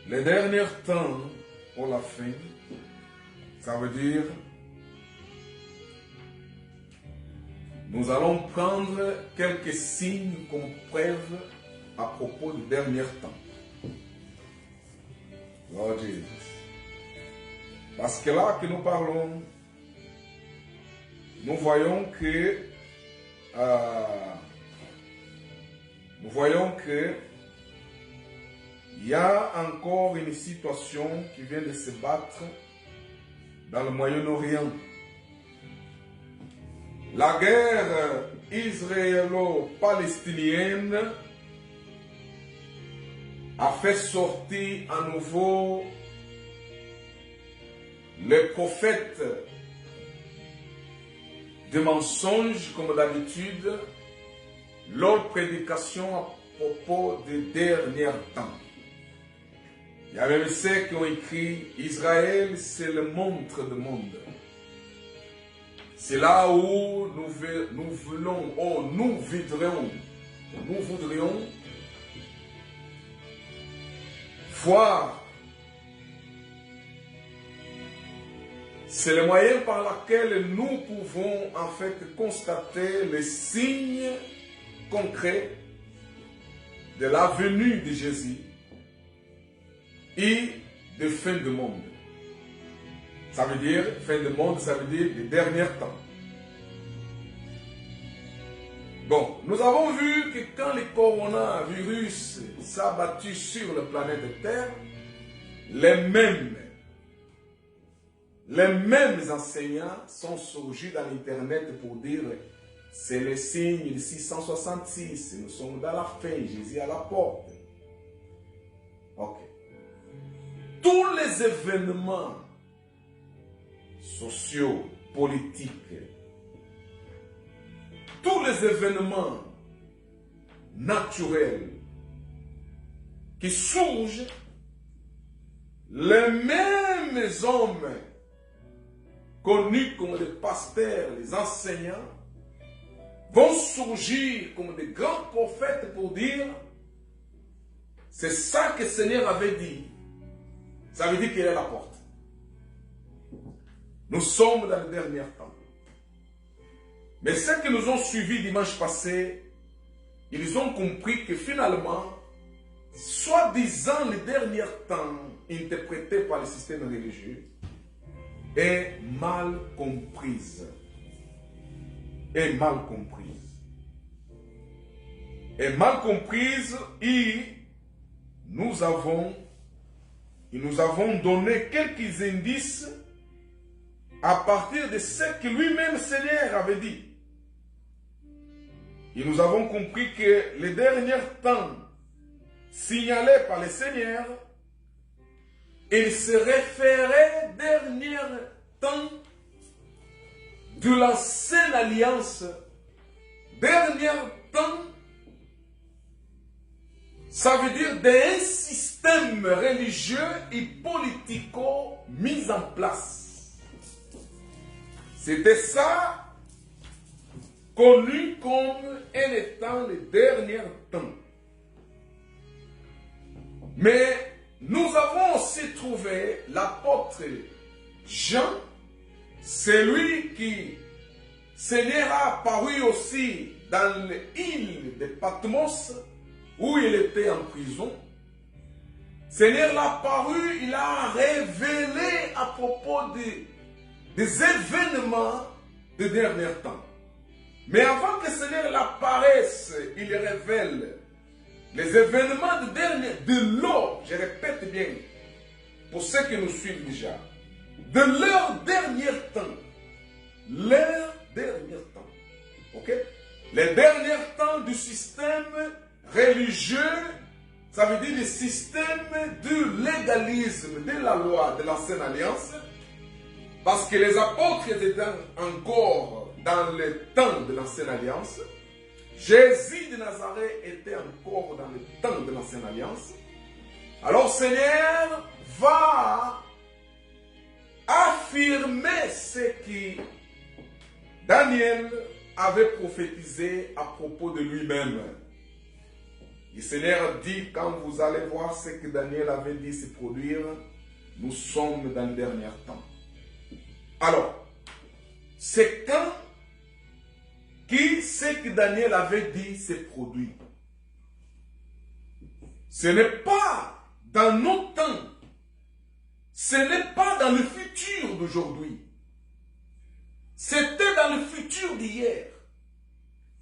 Les derniers temps pour la fin, ça veut dire nous allons prendre quelques signes comme preuve à propos du dernier temps. Lord Jesus. Parce que là que nous parlons, nous voyons que il y a encore une situation qui vient de se battre dans le Moyen-Orient. La guerre israélo-palestinienne a fait sortir à nouveau les prophètes de mensonges comme d'habitude, leur prédication à propos des derniers temps. Il y a même ceux qui ont écrit Israël, c'est le montre du monde. C'est là où nous voudrions voir. C'est le moyen par lequel nous pouvons en fait constater les signes concrets de la venue de Jésus et de fin du monde. Ça veut dire, fin du monde, ça veut dire les derniers temps. Bon, nous avons vu que quand le coronavirus s'est abattu sur la planète Terre, les mêmes enseignants sont surgis dans l'Internet pour dire c'est le signe de 666, nous sommes dans la fin, Jésus à la porte. Ok. Tous les événements sociaux, politiques, tous les événements naturels qui surgent, les mêmes hommes connus comme des pasteurs, les enseignants, vont surgir comme des grands prophètes pour dire c'est ça que le Seigneur avait dit. Ça veut dire qu'il est à la porte. Nous sommes dans le dernier temps. Mais ceux qui nous ont suivis dimanche passé, ils ont compris que finalement, soi-disant les derniers temps interprétés par le système religieux, est mal comprise. Est mal comprise. Est mal comprise et nous avons donné quelques indices à partir de ce que lui-même Seigneur avait dit. Et nous avons compris que les derniers temps signalés par le Seigneur, il se référait dernier temps de l'ancienne alliance. Dernier temps, ça veut dire d'un système religieux et politico mis en place. C'était ça connu comme étant les derniers temps. Mais nous avons aussi trouvé l'apôtre Jean, celui qui Seigneur a apparu aussi dans l'île de Patmos, où il était en prison. Seigneur l'a apparu, il a révélé à propos des événements des derniers temps. Mais avant que Seigneur l'apparaisse, il révèle les événements de l'or, je répète bien, pour ceux qui nous suivent déjà, de leur dernier temps. Leur dernier temps. Ok? Les derniers temps du système religieux, ça veut dire le système du légalisme, de la loi de l'ancienne alliance, parce que les apôtres étaient encore dans le temps de l'ancienne alliance. Jésus de Nazareth était encore dans le temps de l'ancienne alliance. Alors Seigneur va affirmer ce que Daniel avait prophétisé à propos de lui-même. Le Seigneur dit, quand vous allez voir ce que Daniel avait dit se produire, nous sommes dans le dernier temps. Alors, c'est quand ce que Daniel avait dit se produit. Ce n'est pas dans nos temps. Ce n'est pas dans le futur d'aujourd'hui. C'était dans le futur d'hier.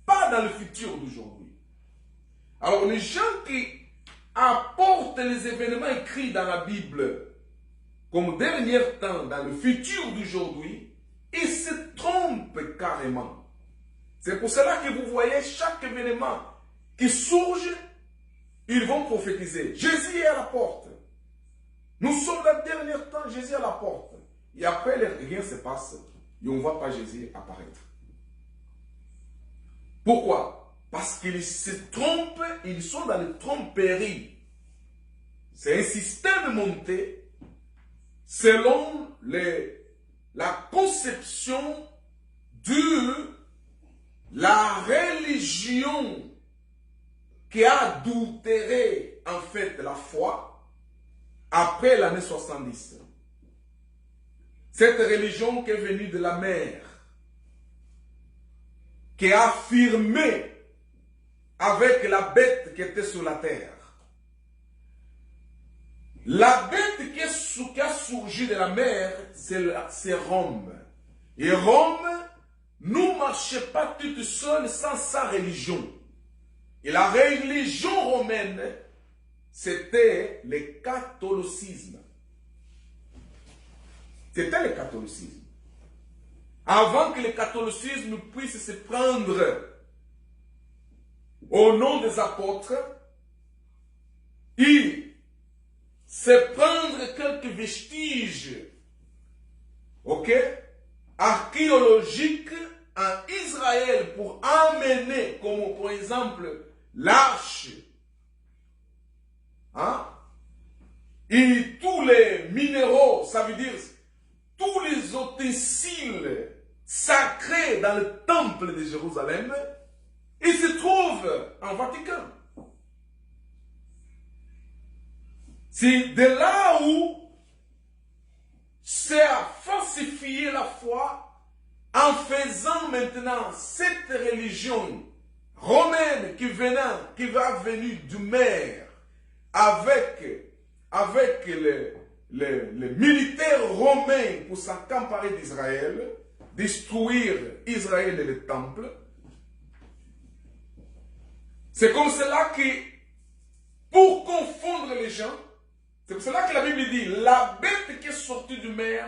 Pas dans le futur d'aujourd'hui. Alors les gens qui apportent les événements écrits dans la Bible comme dernier temps dans le futur d'aujourd'hui, ils se trompent carrément. C'est pour cela que vous voyez chaque événement qui surge, ils vont prophétiser. Jésus est à la porte. Nous sommes dans le dernier temps, Jésus est à la porte. Et après, rien ne se passe et on ne voit pas Jésus apparaître. Pourquoi? Parce qu'ils se trompent, ils sont dans les tromperies. C'est un système monté selon la conception de la religion qui a adultéré en fait la foi après l'année 70. Cette religion qui est venue de la mer, qui a affirmé avec la bête qui était sur la terre. La bête qui a surgi de la mer, c'est Rome. Et Rome ne marchait pas toute seule sans sa religion. Et la religion romaine, c'était le catholicisme. C'était le catholicisme. Avant que le catholicisme puisse se prendre au nom des apôtres, et se prendre quelques vestiges, archéologiques en Israël pour amener, comme par exemple l'arche, et tous les minéraux, ça veut dire tous les ustensiles sacrés dans le temple de Jérusalem, ils se trouvent en Vatican. C'est de là où c'est à falsifier la foi en faisant maintenant cette religion romaine qui va venir du mer avec les militaires romains pour s'accaparer d'Israël, détruire Israël et le temple. C'est comme cela que, pour confondre les gens, c'est pour cela que la Bible dit, la bête qui est sortie du mer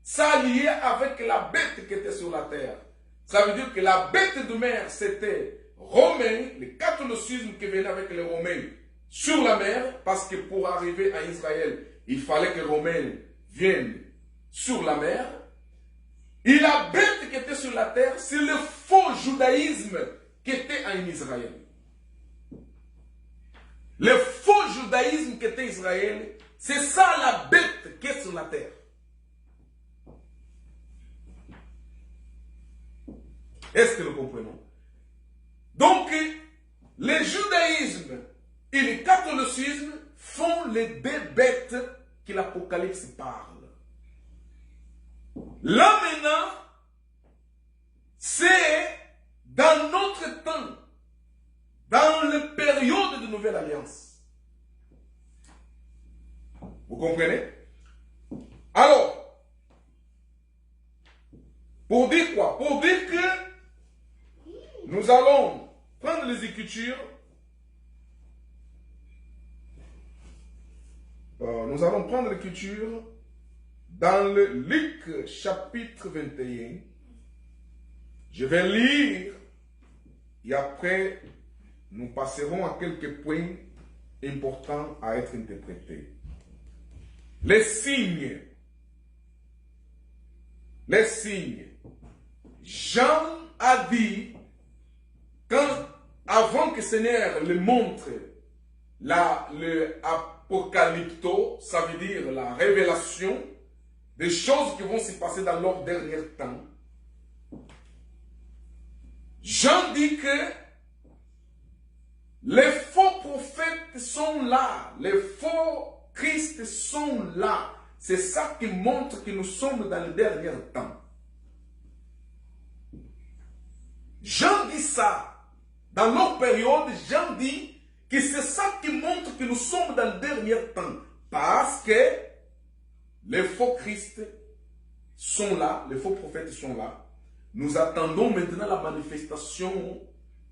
s'alliait avec la bête qui était sur la terre. Ça veut dire que la bête de mer, c'était romain, le catholicisme qui venait avec les Romains sur la mer, parce que pour arriver à Israël, il fallait que les Romains viennent sur la mer. Et la bête qui était sur la terre, c'est le faux judaïsme qui était en Israël. Le faux judaïsme qui était Israël, c'est ça la bête qui est sur la terre. Est-ce que nous comprenons? Donc, le judaïsme et le catholicisme font les deux bêtes que l'Apocalypse parle. Là maintenant, c'est dans notre temps, dans la période de Nouvelle Alliance. Vous comprenez? Alors, pour dire quoi? Pour dire que nous allons prendre les Écritures. Nous allons prendre l'Écriture dans le Luc chapitre 21. Je vais lire et après nous passerons à quelques points importants à être interprétés. Les signes. Les signes. Jean a dit, avant que le Seigneur le montre le apocalypto, ça veut dire la révélation des choses qui vont se passer dans leur dernier temps. Jean dit que les faux prophètes sont là. Les faux Christ sont là. C'est ça qui montre que nous sommes dans le dernier temps. Jean dit ça. Dans leur période, Jean dit que c'est ça qui montre que nous sommes dans le dernier temps. Parce que les faux Christ sont là, les faux prophètes sont là. Nous attendons maintenant la manifestation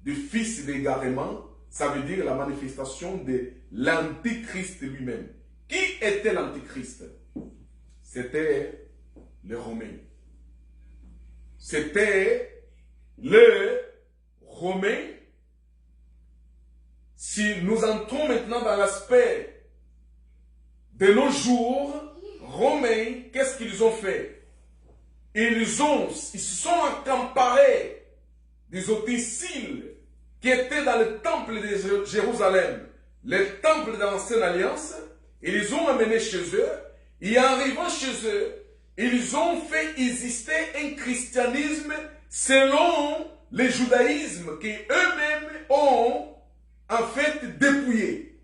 du Fils d'égarement. Ça veut dire la manifestation de l'Antichrist lui-même. Qui était l'Antichrist? C'était les Romains. C'était les Romains. Si nous entrons maintenant dans l'aspect de nos jours, Romains, qu'est-ce qu'ils ont fait? Ils se sont accaparés des ustensiles qui étaient dans le temple de Jérusalem, le temple de l'Ancienne Alliance. Ils les ont amenés chez eux. Et en arrivant chez eux, ils ont fait exister un christianisme selon le judaïsme qu'eux-mêmes ont en fait dépouillé.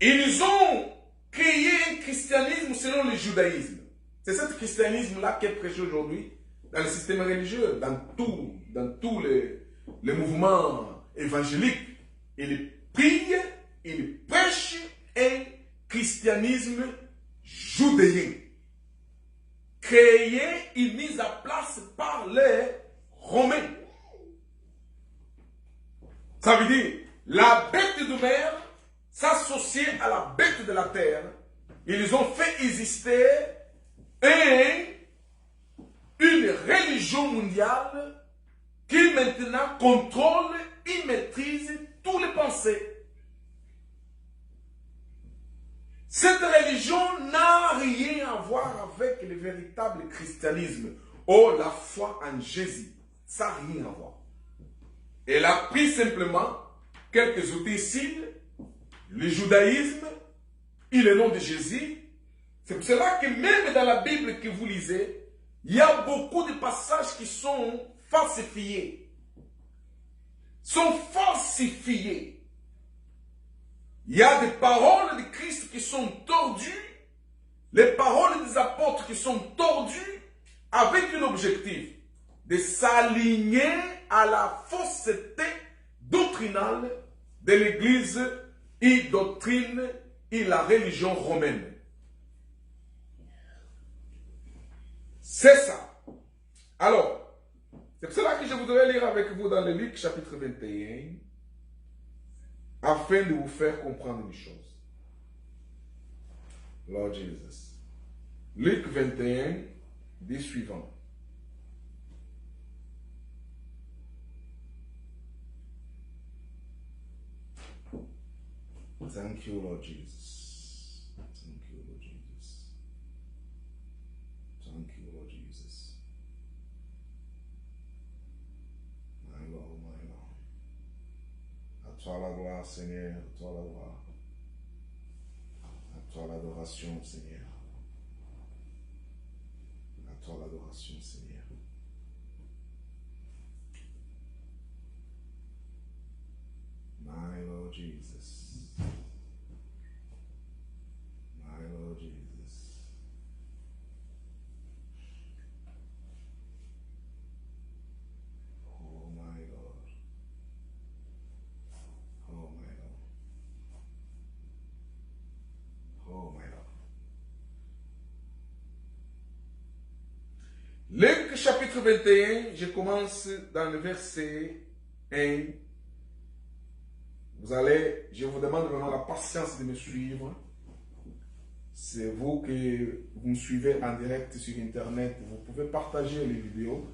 Ils ont créé un christianisme selon le judaïsme. C'est ce christianisme-là qui est prêché aujourd'hui dans le système religieux, dans tous les mouvements évangéliques. Ils prient, ils prêchent un christianisme judéen, créé et mis à place par les Romains. Ça veut dire, la bête de mer s'associer à la bête de la terre. Ils ont fait exister une religion mondiale qui maintenant contrôle et maîtrise tous les pensées. Cette religion n'a rien à voir avec le véritable christianisme. Oh, la foi en Jésus. Ça n'a rien à voir. Elle a pris simplement quelques ustensiles, le judaïsme et le nom de Jésus. C'est pour cela que même dans la Bible que vous lisez, il y a beaucoup de passages qui sont falsifiés. Il y a des paroles de Christ qui sont tordues, les paroles des apôtres qui sont tordues, avec un objectif de s'aligner à la fausseté doctrinale de l'Église et doctrine et la religion romaine. C'est ça. Alors, c'est pour cela que je voudrais lire avec vous dans le Luc chapitre 21, afin de vous faire comprendre une chose. Lord Jesus. Luc 21, dit suivant. Thank you, Lord Jesus. Thank you, Lord Jesus. Thank you, Lord Jesus. My Lord, my Lord. À toi la gloire, Seigneur, à toi la gloire. À toi l'adoration, Seigneur. À toi l'adoration, Seigneur. My Lord Jesus. My Lord Jesus. Oh my Lord. Oh my Lord. Oh my Lord. Luc chapitre 21, je commence dans le verset 1. Je vous demande vraiment la patience de me suivre. C'est vous que vous me suivez en direct sur Internet. Vous pouvez partager les vidéos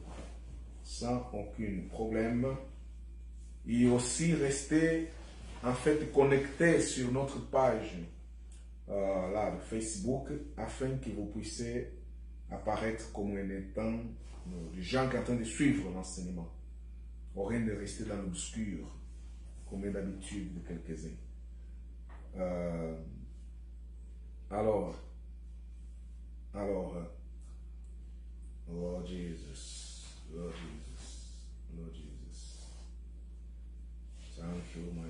sans aucun problème. Et aussi rester en fait connecté sur notre page là, de Facebook afin que vous puissiez apparaître comme un étant des gens qui sont en train de suivre l'enseignement. Au rien de rester dans l'obscur comme d'habitude de quelques-uns. Alors, Lord Jesus, Lord Jesus, Lord Jesus. Thank you, my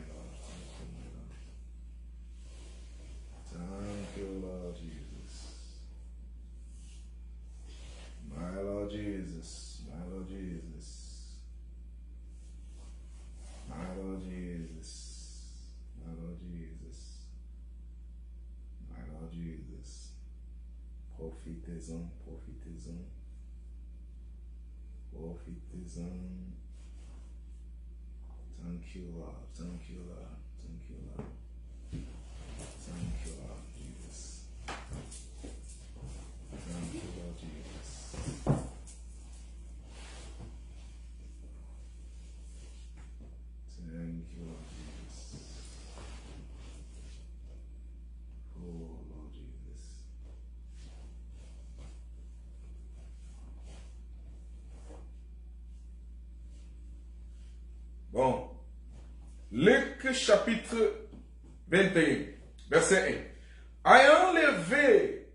Profitez-en, profitez-en. Profitez-en. Thank you, Lord. Thank you, Lord. Thank you, Lord. Thank you, Lord Jesus. Thank you, Lord Jesus. Thank you, Lord Jesus. Oh, Lord Jesus. Bon. Luc chapitre 21, verset 1. Ayant levé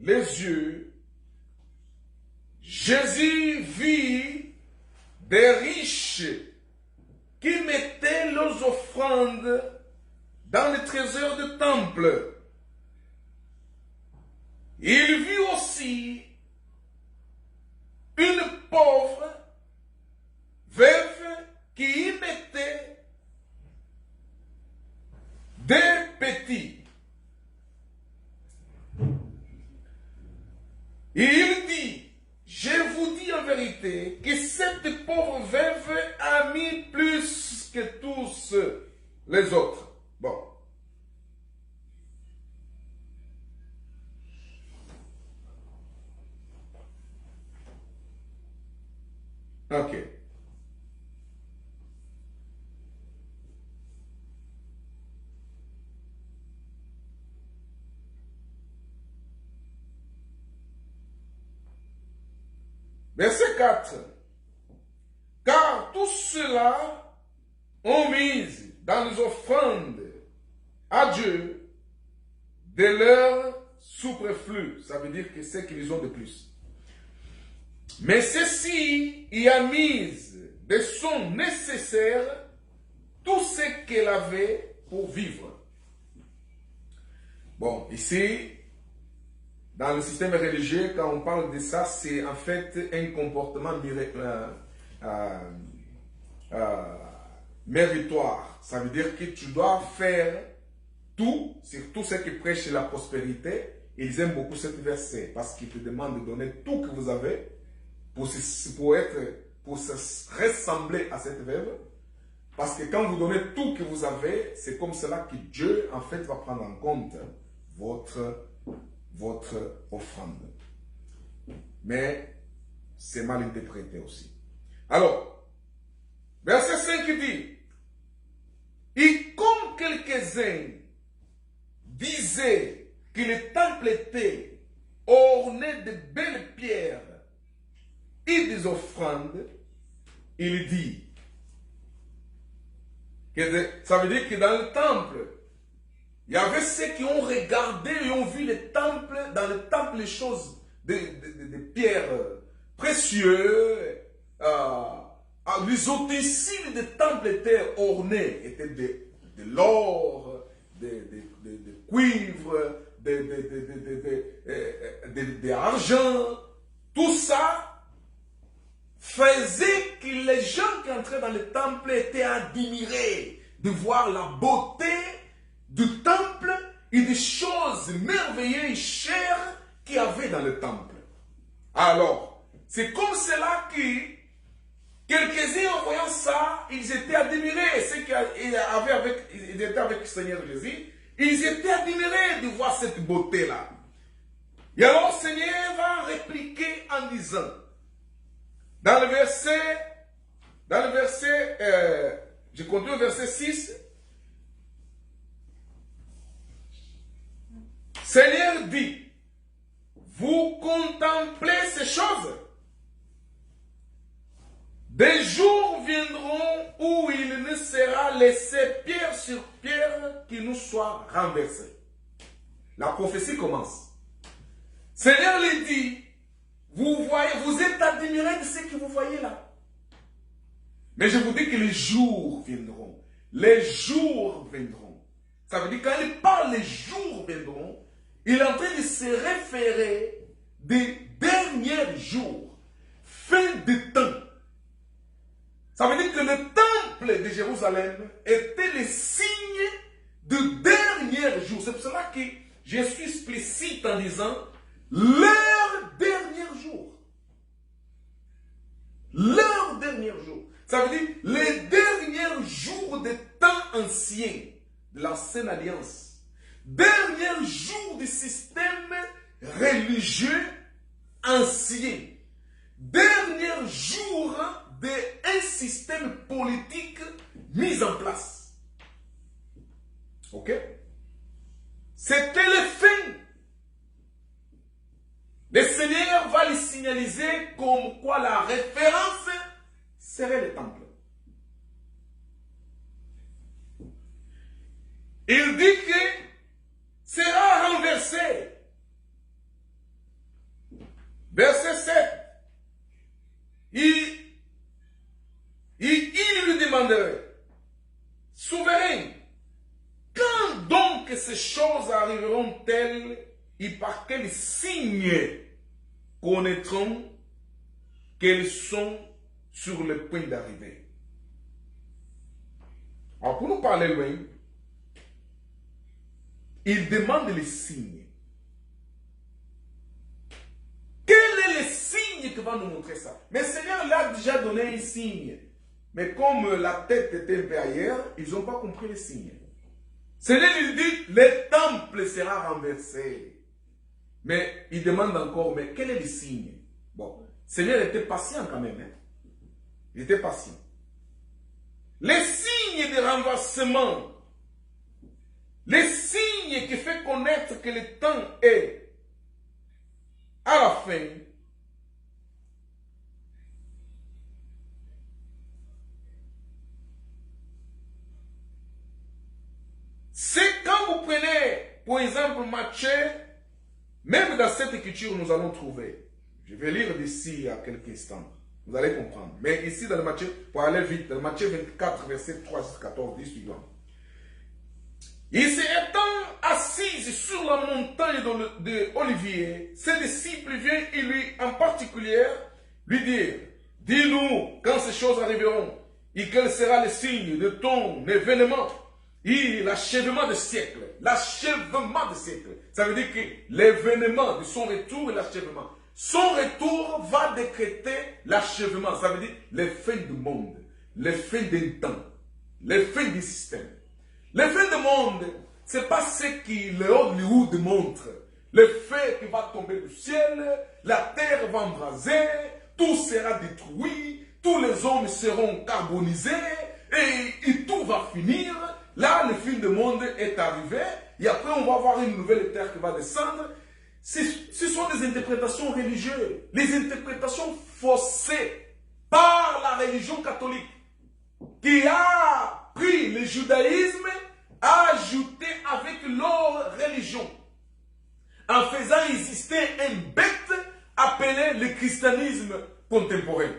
les yeux, Jésus vit des riches qui mettaient leurs offrandes dans le trésor du temple. Il vit aussi une pauvre veuve qui y mettait des petits. Et il dit, je vous dis en vérité que cette pauvre veuve a mis plus que tous les autres. Bon. Ok. Verset 4. Car tous ceux-là ont mis dans les offrandes à Dieu de leur superflu. Ça veut dire que c'est qu'ils ont de plus. Mais ceci y a mis de son nécessaire tout ce qu'elle avait pour vivre. Bon, ici, dans le système religieux, quand on parle de ça, c'est en fait un comportement méritoire. Ça veut dire que tu dois faire tout, surtout ceux qui prêchent la prospérité. Ils aiment beaucoup ce verset parce qu'il te demande de donner tout que vous avez pour se ressembler à cette veuve. Parce que quand vous donnez tout que vous avez, c'est comme cela que Dieu, en fait, va prendre en compte votre offrande. Mais c'est mal interprété aussi. Alors, verset 5 dit, et comme quelques-uns disaient que le temple était orné de belles pierres et des offrandes, il dit, ça veut dire que dans le temple, il y avait ceux qui ont regardé et ont vu le temple, dans le temple, les choses, des pierres précieuses. Les ustensiles du temple étaient ornés, étaient de l'or, de cuivre, de argent. Tout ça faisait que les gens qui entraient dans le temple étaient admirés de voir la beauté du temple et des choses merveilleuses et chères qu'il y avait dans le temple. Alors, c'est comme cela que quelques-uns en voyant ça, ils étaient admirés. Ceux qui ils étaient avec le Seigneur Jésus, ils étaient admirés de voir cette beauté-là. Et alors, le Seigneur va répliquer en disant, dans le verset, je continue au verset 6, Seigneur dit, vous contemplez ces choses. Des jours viendront où il ne sera laissé pierre sur pierre qui nous soit renversé. La prophétie commence. Seigneur lui dit, vous êtes admirés de ce que vous voyez là. Mais je vous dis que les jours viendront. Les jours viendront. Ça veut dire quand il parle les jours viendront, il est en train de se référer des derniers jours, fin de temps. Ça veut dire que le temple de Jérusalem était le signe du dernier jour. C'est pour cela que je suis explicite en disant leur dernier jour. Leur dernier jour. Ça veut dire les derniers jours des temps anciens de l'ancienne alliance. Dernier jour du système religieux ancien. Dernier jour d'un système politique mis en place. Ok? C'était le fin. Le Seigneur va lui signaliser comme quoi la référence serait le temple. Il dit que sera renversé. Verset 7. Il lui demanderait, souverain, quand donc ces choses arriveront-elles et par quel signe connaîtront qu'elles sont sur le point d'arriver? Alors pour nous parler loin, il demande les signes. Quel est le signe qui va nous montrer ça? Mais le Seigneur l'a déjà donné un signe. Mais comme la tête était un peu ailleurs, ils n'ont pas compris le signe. Seigneur lui dit, le temple sera renversé. Mais il demande encore, mais quel est le signe? Bon, Seigneur était patient quand même. Hein? Il était patient. Les signes de renversement, les signes qui fait connaître que le temps est à la fin, c'est quand vous prenez, pour exemple, Matthieu, même dans cette écriture, nous allons trouver. Je vais lire d'ici à quelques instants. Vous allez comprendre. Mais ici, dans le Matthieu, pour aller vite, dans le Matthieu 24, verset 3 jusqu'à 14, dit suivant. Il s'étant assis sur la montagne d'Olivier, ses disciples viennent et lui, en particulier, lui dire, dis-nous quand ces choses arriveront et quel sera le signe de ton événement et l'achèvement des siècles. L'achèvement des siècles. Ça veut dire que l'événement de son retour et l'achèvement. Son retour va décréter l'achèvement. Ça veut dire les fins du monde, les fins d'un temps, les fins du système. Les fins du monde, ce n'est pas ce que le Hollywood montre. Le feu qui va tomber du ciel, la terre va embraser, tout sera détruit, tous les hommes seront carbonisés et tout va finir. Là, le fin du monde est arrivé et après on va avoir une nouvelle terre qui va descendre. Ce sont des interprétations religieuses, les interprétations faussées par la religion catholique qui a pris le judaïsme, a ajouté avec leur religion en faisant exister une bête appelée le christianisme contemporain.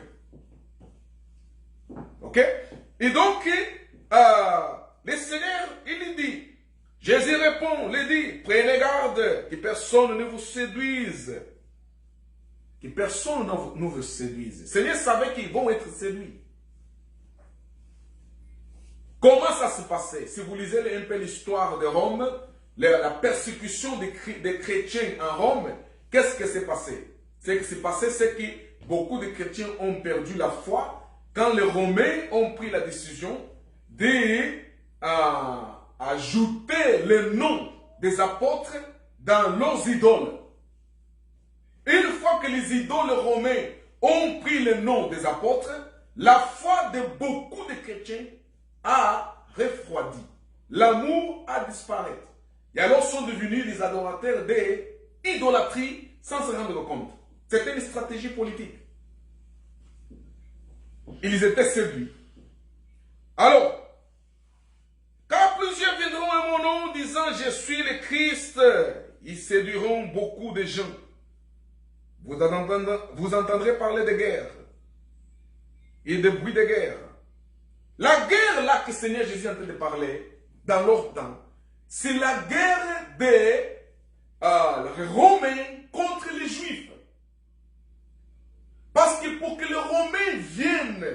Ok? Et donc, le Seigneur, il dit, Jésus répond, il dit, prenez garde que personne ne vous séduise. Que personne ne vous séduise. Le Seigneur savait qu'ils vont être séduits. Comment ça se passait? Si vous lisez un peu l'histoire de Rome, la persécution des chrétiens en Rome, qu'est-ce qui s'est passé? Ce qui s'est passé, c'est que beaucoup de chrétiens ont perdu la foi quand les Romains ont pris la décision d'ajouter le nom des apôtres dans leurs idoles. Une fois que les idoles romains ont pris le nom des apôtres, la foi de beaucoup de chrétiens a refroidi. L'amour a disparu. Et alors sont devenus les adorateurs des idolâtries sans se rendre compte. C'était une stratégie politique. Ils étaient séduits. Alors, quand plusieurs viendront à mon nom disant je suis le Christ, ils séduiront beaucoup de gens. Vous entendrez parler de guerre et de bruit de guerre. La guerre là que le Seigneur Jésus est en train de parler, dans leur temps, c'est la guerre des Romains contre les Juifs. Parce que pour que les Romains viennent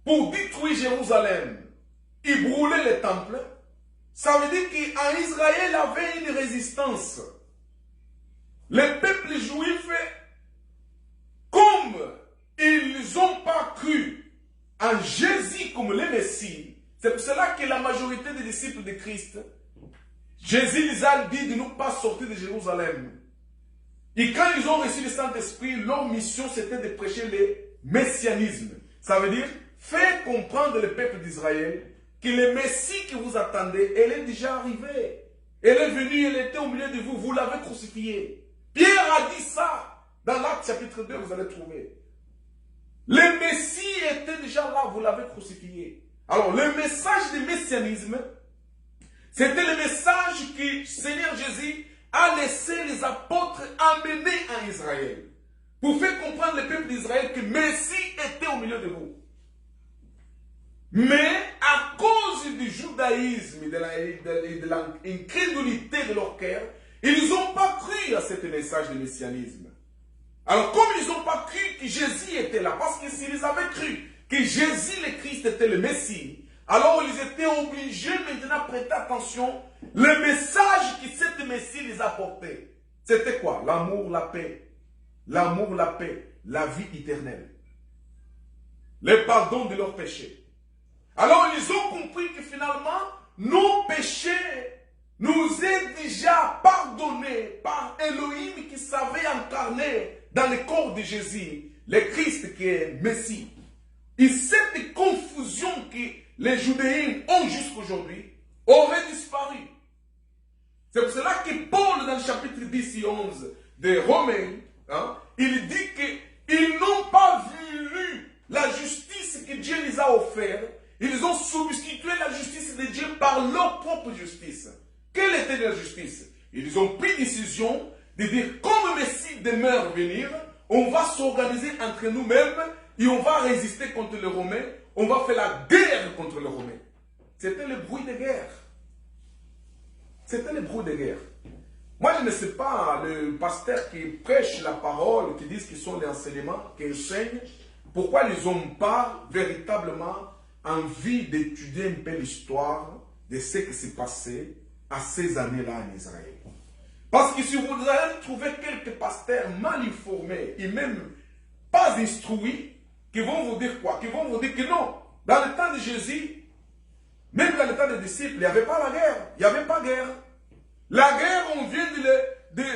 pour détruire Jérusalem et brûler les temples, ça veut dire qu'en Israël il y avait une résistance. les peuples juifs, comme ils n'ont pas cru en Jésus comme le Messie, c'est pour cela que la majorité des disciples de Christ, Jésus les a dit de ne pas sortir de Jérusalem. Et quand ils ont reçu le Saint-Esprit, leur mission c'était de prêcher le messianisme. Ça veut dire faire comprendre le peuple d'Israël que le Messie que vous attendez, elle est déjà arrivée. Elle est venue, elle était au milieu de vous, vous l'avez crucifiée. Pierre a dit ça. Dans l'Acte chapitre 2, vous allez trouver. Le Messie était déjà là, vous l'avez crucifié. Alors, le message du messianisme, c'était le message que Seigneur Jésus a laissé les apôtres amener en Israël. Pour faire comprendre le peuple d'Israël que Messie était au milieu de vous. Mais à cause du judaïsme et de l'incrédulité de leur cœur, ils n'ont pas cru à ce message de messianisme. Alors comme ils n'ont pas cru que Jésus était là, parce que s'ils avaient cru que Jésus le Christ était le Messie, alors ils étaient obligés maintenant de prêter attention. Le message que cet Messie les apportait, c'était quoi? L'amour, la paix. L'amour, la paix, la vie éternelle. Le pardon de leurs péchés. Alors ils ont compris que finalement, nos péchés nous est déjà pardonnés par Elohim qui savait incarner dans le corps de Jésus, le Christ qui est Messie. Et cette confusion que les Judéens ont jusqu'aujourd'hui aurait disparu. C'est pour cela que Paul, dans le chapitre 10 et 11 de Romains, il dit qu'ils n'ont pas vu la justice que Dieu les a offerte. Ils ont substitué la justice de Dieu par leur propre justice. Quelle était la justice? Ils ont pris décision de dire, comme Messie demeure venir, on va s'organiser entre nous-mêmes et on va résister contre les Romains, on va faire la guerre contre les Romains. C'était le bruit de guerre. C'était le bruit de guerre. Moi, je ne sais pas, le pasteur qui prêche la parole, qui disent qu'ils sont les enseignements, qui enseignent, pourquoi ils n'ont pas véritablement envie d'étudier un peu l'histoire de ce qui s'est passé à ces années-là en Israël. Parce que si vous allez trouver quelques pasteurs mal informés et même pas instruits, qui vont vous dire quoi? Qui vont vous dire que non, dans le temps de Jésus, même dans le temps des disciples, il n'y avait pas la guerre. Il n'y avait pas de guerre. La guerre, on vient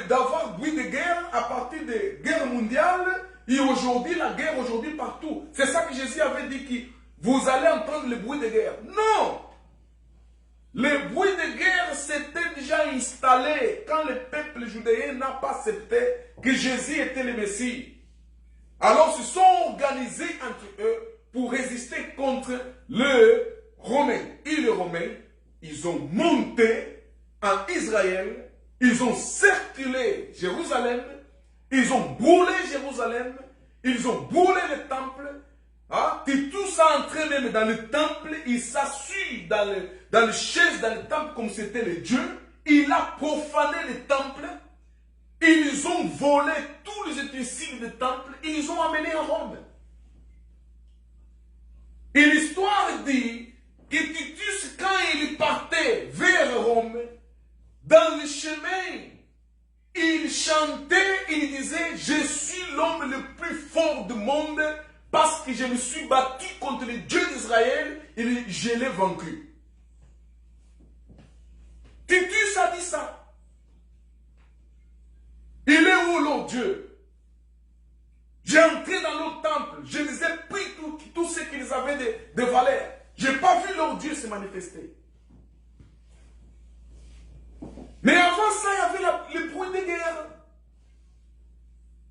d'avoir bruit de guerre à partir des guerres mondiales. Et aujourd'hui, la guerre, aujourd'hui, partout. C'est ça que Jésus avait dit, que vous allez entendre le bruit de guerre. Non! Le bruit de guerre s'était déjà installé quand le peuple judéen n'a pas accepté que Jésus était le Messie. Alors, ils se sont organisés entre eux pour résister contre les Romains. Et les Romains, ils ont monté en Israël, ils ont circulé Jérusalem, ils ont brûlé Jérusalem, ils ont brûlé le temple. Titus a entré même dans le temple, il s'assit dans le chaise dans le temple comme c'était le Dieu. Il a profané le temple. Ils ont volé tous les ustensiles du temple et ils ont amené à Rome. Et l'histoire dit que Titus, quand il partait vers Rome, dans le chemin, il chantait, il disait, je suis l'homme le plus fort du monde parce que je me suis battu contre le Dieu d'Israël et je l'ai vaincu. Titus a dit ça. Il est où leur Dieu? J'ai entré dans leur temple, je les ai pris tout ce qu'ils avaient de valeur. Je n'ai pas vu leur Dieu se manifester. Mais avant ça, il y avait le bruit de guerre.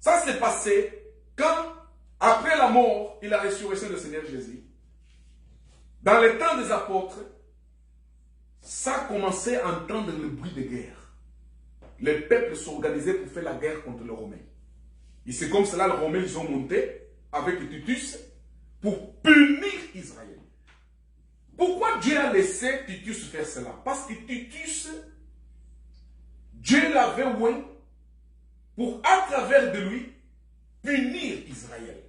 Ça s'est passé quand, après la mort et la résurrection du Seigneur Jésus, dans le temps des apôtres, ça commençait à entendre le bruit de guerre. Les peuples s'organisaient pour faire la guerre contre les Romains. Et c'est comme cela, les Romains, ils ont monté avec Titus pour punir Israël. Pourquoi Dieu a laissé Titus faire cela? Parce que Titus, Dieu l'avait oint pour, à travers de lui, punir Israël.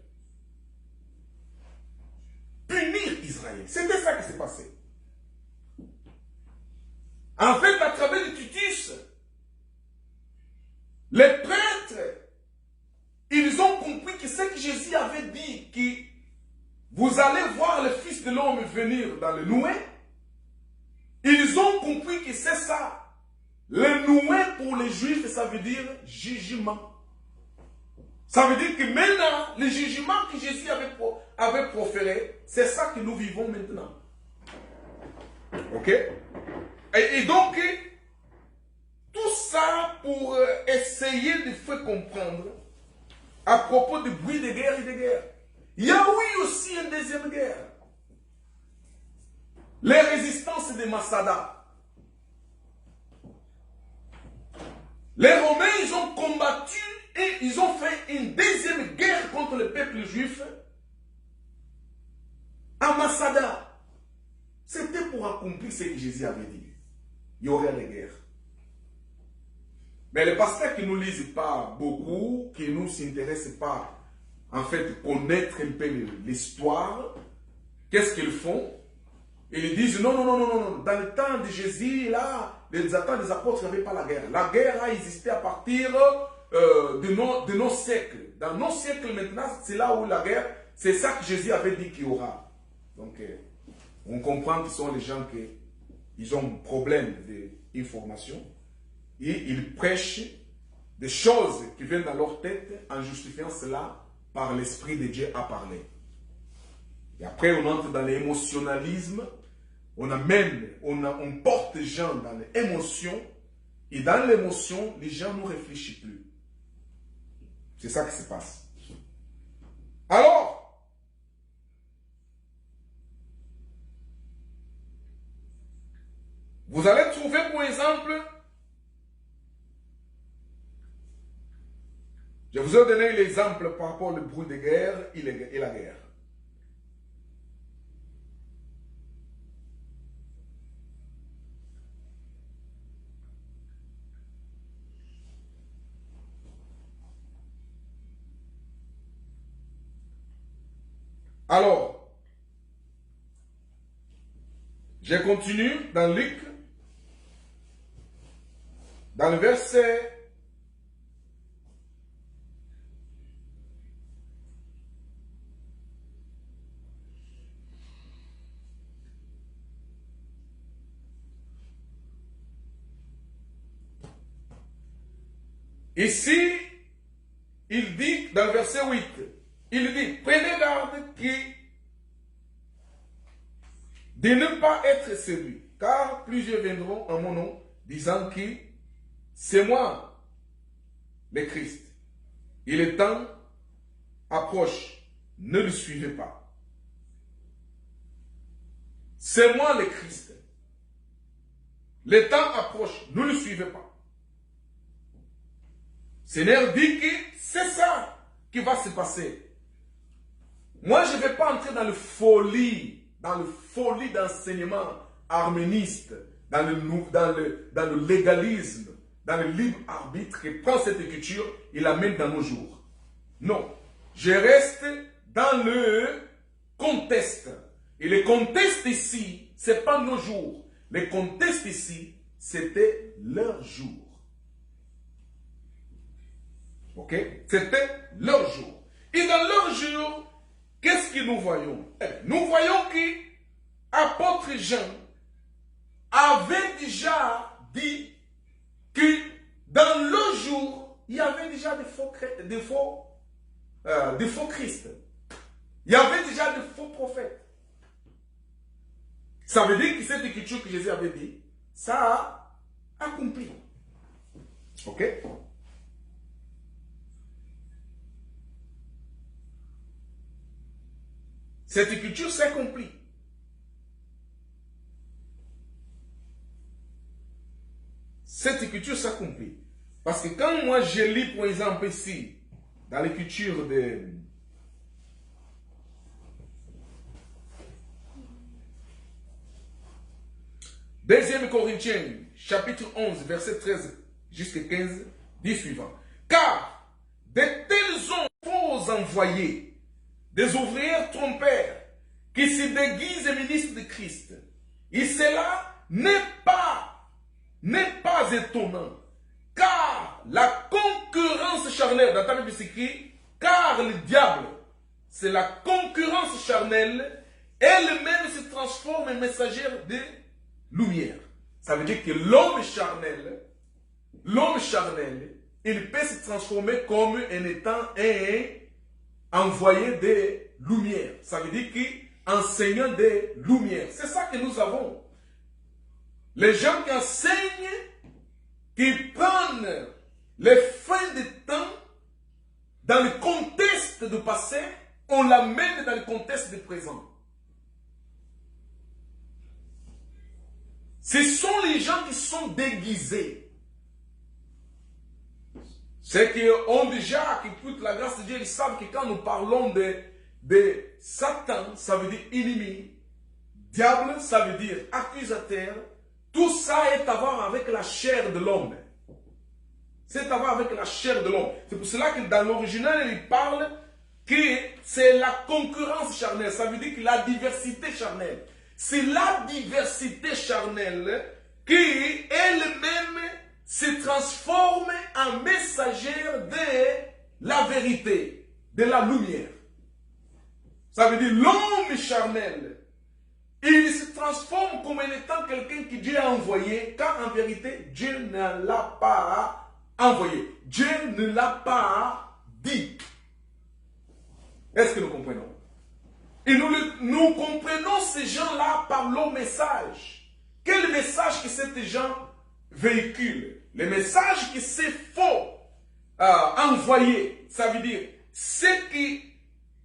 Punir Israël. C'était ça qui s'est passé. En fait, à travers de Titus, les prêtres venir dans le noué, ils ont compris que c'est ça. Le noué pour les Juifs, ça veut dire jugement. Ça veut dire que maintenant, le jugement que Jésus avait proféré, c'est ça que nous vivons maintenant. Ok? Et donc, tout ça pour essayer de faire comprendre à propos du bruit de guerre et de guerre. Il y a oui aussi une deuxième guerre. Les résistances de Masada. Les Romains, ils ont combattu et ils ont fait une deuxième guerre contre le peuple juif à Masada. C'était pour accomplir ce que Jésus avait dit. Il y aurait des guerres. Mais les pasteurs qui ne nous lisent pas beaucoup, qui ne nous intéressent pas, en fait, connaître un peu l'histoire, qu'est-ce qu'ils font? Ils disent non, non, non, non, non, dans le temps de Jésus, là, les apôtres n'avaient pas la guerre. La guerre a existé à partir de nos siècles. Dans nos siècles maintenant, c'est là où la guerre, c'est ça que Jésus avait dit qu'il y aura. Donc, on comprend que ce sont les gens qui ont un problème d'information. Et ils prêchent des choses qui viennent dans leur tête en justifiant cela par l'Esprit de Dieu à parler. Et après, on entre dans l'émotionnalisme. On porte les gens dans l'émotion. Et dans l'émotion, les gens ne réfléchissent plus. C'est ça qui se passe. Alors, vous allez trouver, pour exemple, je vous ai donné l'exemple par rapport au bruit de guerre et la guerre. Alors, je continue dans Luc, dans le verset ici, il dit, dans le verset 8, il dit, prenez garde de ne pas être séduits, car plusieurs viendront en mon nom, disant que c'est moi, le Christ. Et le temps approche, ne le suivez pas. C'est moi le Christ. Le temps approche, ne le suivez pas. Seigneur dit que c'est ça qui va se passer. Moi, je ne vais pas entrer dans le folie d'enseignement arméniste, dans le légalisme, dans le libre arbitre qui prend cette écriture et l'amène dans nos jours. Non, je reste dans le contexte. Et le contexte ici, ce n'est pas nos jours. Le contexte ici, c'était leur jour. Ok? C'était leur jour. Et dans leur jour, qu'est-ce que nous voyons? Nous voyons que l'apôtre Jean avait déjà dit que dans le jour, il y avait déjà des faux Christ. Il y avait déjà des faux prophètes. Ça veut dire que cette écriture que Jésus avait dit, ça a accompli. Ok? Cette écriture s'est accomplie. Cette écriture s'accomplit. Parce que quand moi je lis, par exemple, ici, dans l'écriture de 2 Corinthiens, chapitre 11, verset 13 jusqu'à 15, dit suivant. Car de tels hommes faux envoyés, des ouvriers trompeurs, qui se déguisent ministres de Christ. Et cela n'est pas étonnant, car la concurrence charnelle, dans ta Bible c'est écrit, car le diable, c'est la concurrence charnelle, elle-même se transforme en messagère de lumière. Ça veut dire que l'homme charnel, il peut se transformer comme en étant un envoyé de lumière. Ça veut dire qu'enseignant de lumière. C'est ça que nous avons. Les gens qui enseignent, qui prennent les fins de temps dans le contexte du passé, on l'amène dans le contexte du présent. Ce sont les gens qui sont déguisés. Ceux qui ont déjà, qui écoutent la grâce de Dieu, ils savent que quand nous parlons de Satan, ça veut dire ennemi. Diable, ça veut dire accusateur. Tout ça est à voir avec la chair de l'homme. C'est à voir avec la chair de l'homme. C'est pour cela que dans l'original, il parle que c'est la concurrence charnelle. Ça veut dire que la diversité charnelle. C'est la diversité charnelle qui elle-même se transforme en messagère de la vérité, de la lumière. Ça veut dire l'homme charnel, il se transforme comme étant quelqu'un que Dieu a envoyé, quand en vérité, Dieu ne l'a pas envoyé. Dieu ne l'a pas dit. Est-ce que nous comprenons? Et nous comprenons ces gens-là par leur message. Quel message que ces gens véhiculent? Le message que c'est faux envoyé. Ça veut dire ceux qui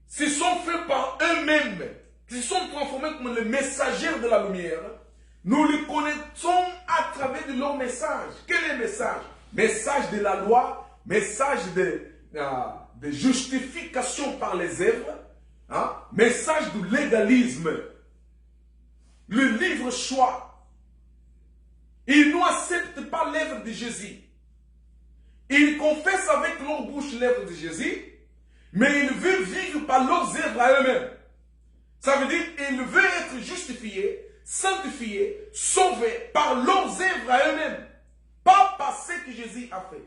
se sont faits par eux-mêmes, qui se sont transformés comme les messagers de la lumière. Nous les connaissons à travers de leur message. Quel est le message? Message de la loi, message de justification par les œuvres. Hein? Message du légalisme, le livre choix. Ils n'acceptent pas l'œuvre de Jésus. Ils confessent avec leur bouche l'œuvre de Jésus, mais ils veulent vivre par leurs œuvres à eux-mêmes. Ça veut dire qu'ils veulent être justifiés, sanctifiés, sauvés par leurs œuvres à eux-mêmes, pas par ce que Jésus a fait.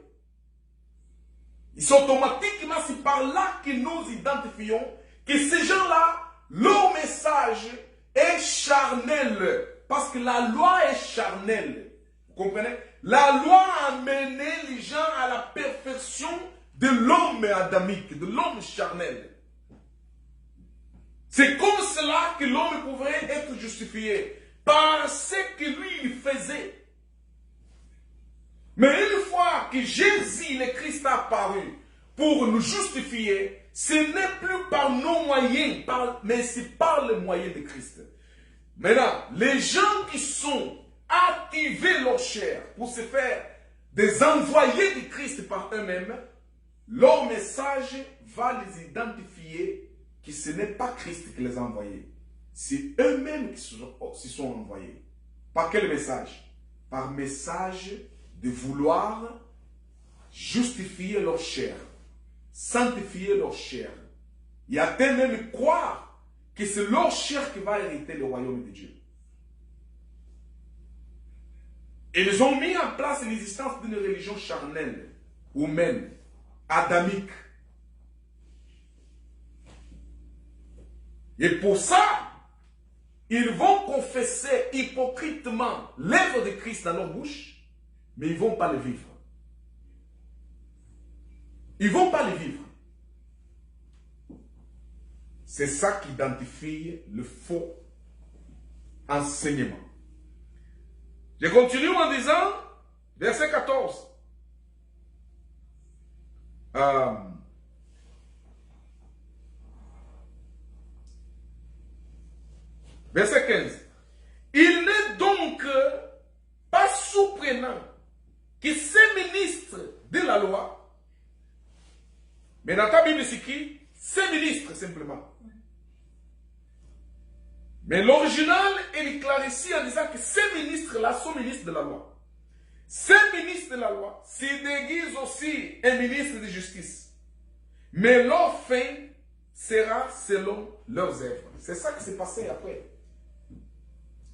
C'est automatiquement, c'est par là que nous identifions que ces gens-là, leur message est charnel. Parce que la loi est charnelle. Vous comprenez? La loi a amené les gens à la perfection de l'homme adamique, de l'homme charnel. C'est comme cela que l'homme pouvait être justifié. Par ce que lui, il faisait. Mais une fois que Jésus, le Christ, a apparu pour nous justifier, ce n'est plus par nos moyens, mais c'est par les moyens de Christ. Maintenant, les gens qui sont activés leur chair pour se faire des envoyés de Christ par eux-mêmes, leur message va les identifier que ce n'est pas Christ qui les a envoyés. C'est eux-mêmes qui se sont envoyés. Par quel message? Par message de vouloir justifier leur chair, sanctifier leur chair. Il y a même croire que c'est leur chair qui va hériter le royaume de Dieu. Et ils ont mis en place l'existence d'une religion charnelle, humaine, adamique. Et pour ça, ils vont confesser hypocritement l'œuvre de Christ dans leur bouche, mais ils ne vont pas le vivre. Ils ne vont pas le vivre. C'est ça qui identifie le faux enseignement. Je continue en disant, verset 14. Verset 15. Il n'est donc pas surprenant que ces ministres de la loi, mais dans ta Bible c'est qui? Ces ministres simplement. Mais l'original, il clarifie en disant que ces ministres-là sont ministres de la loi. Ces ministres de la loi se déguisent aussi un ministre de justice. Mais leur fin sera selon leurs œuvres. C'est ça qui s'est passé après.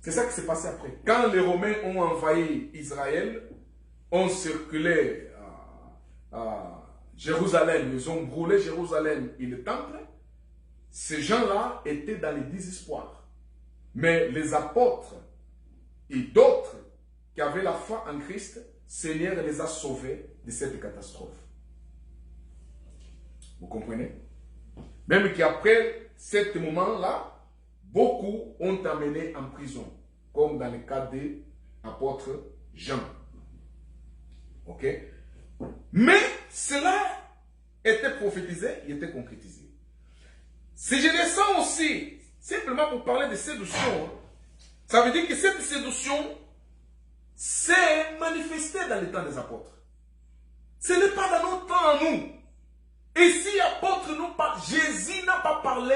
C'est ça qui s'est passé après. Quand les Romains ont envahi Israël, ont circulé à Jérusalem, ils ont brûlé Jérusalem et le temple, ces gens-là étaient dans le désespoir. Mais les apôtres et d'autres qui avaient la foi en Christ, Seigneur les a sauvés de cette catastrophe. Vous comprenez? Même qu'après ce moment-là, beaucoup ont amené en prison, comme dans le cas de l'apôtre Jean. Ok? Mais cela était prophétisé, il était concrétisé. Si je descends aussi, simplement pour parler de séduction, ça veut dire que cette séduction s'est manifestée dans le temps des apôtres. Ce n'est pas dans notre temps à nous. Et si apôtres nous parlent, Jésus n'a pas parlé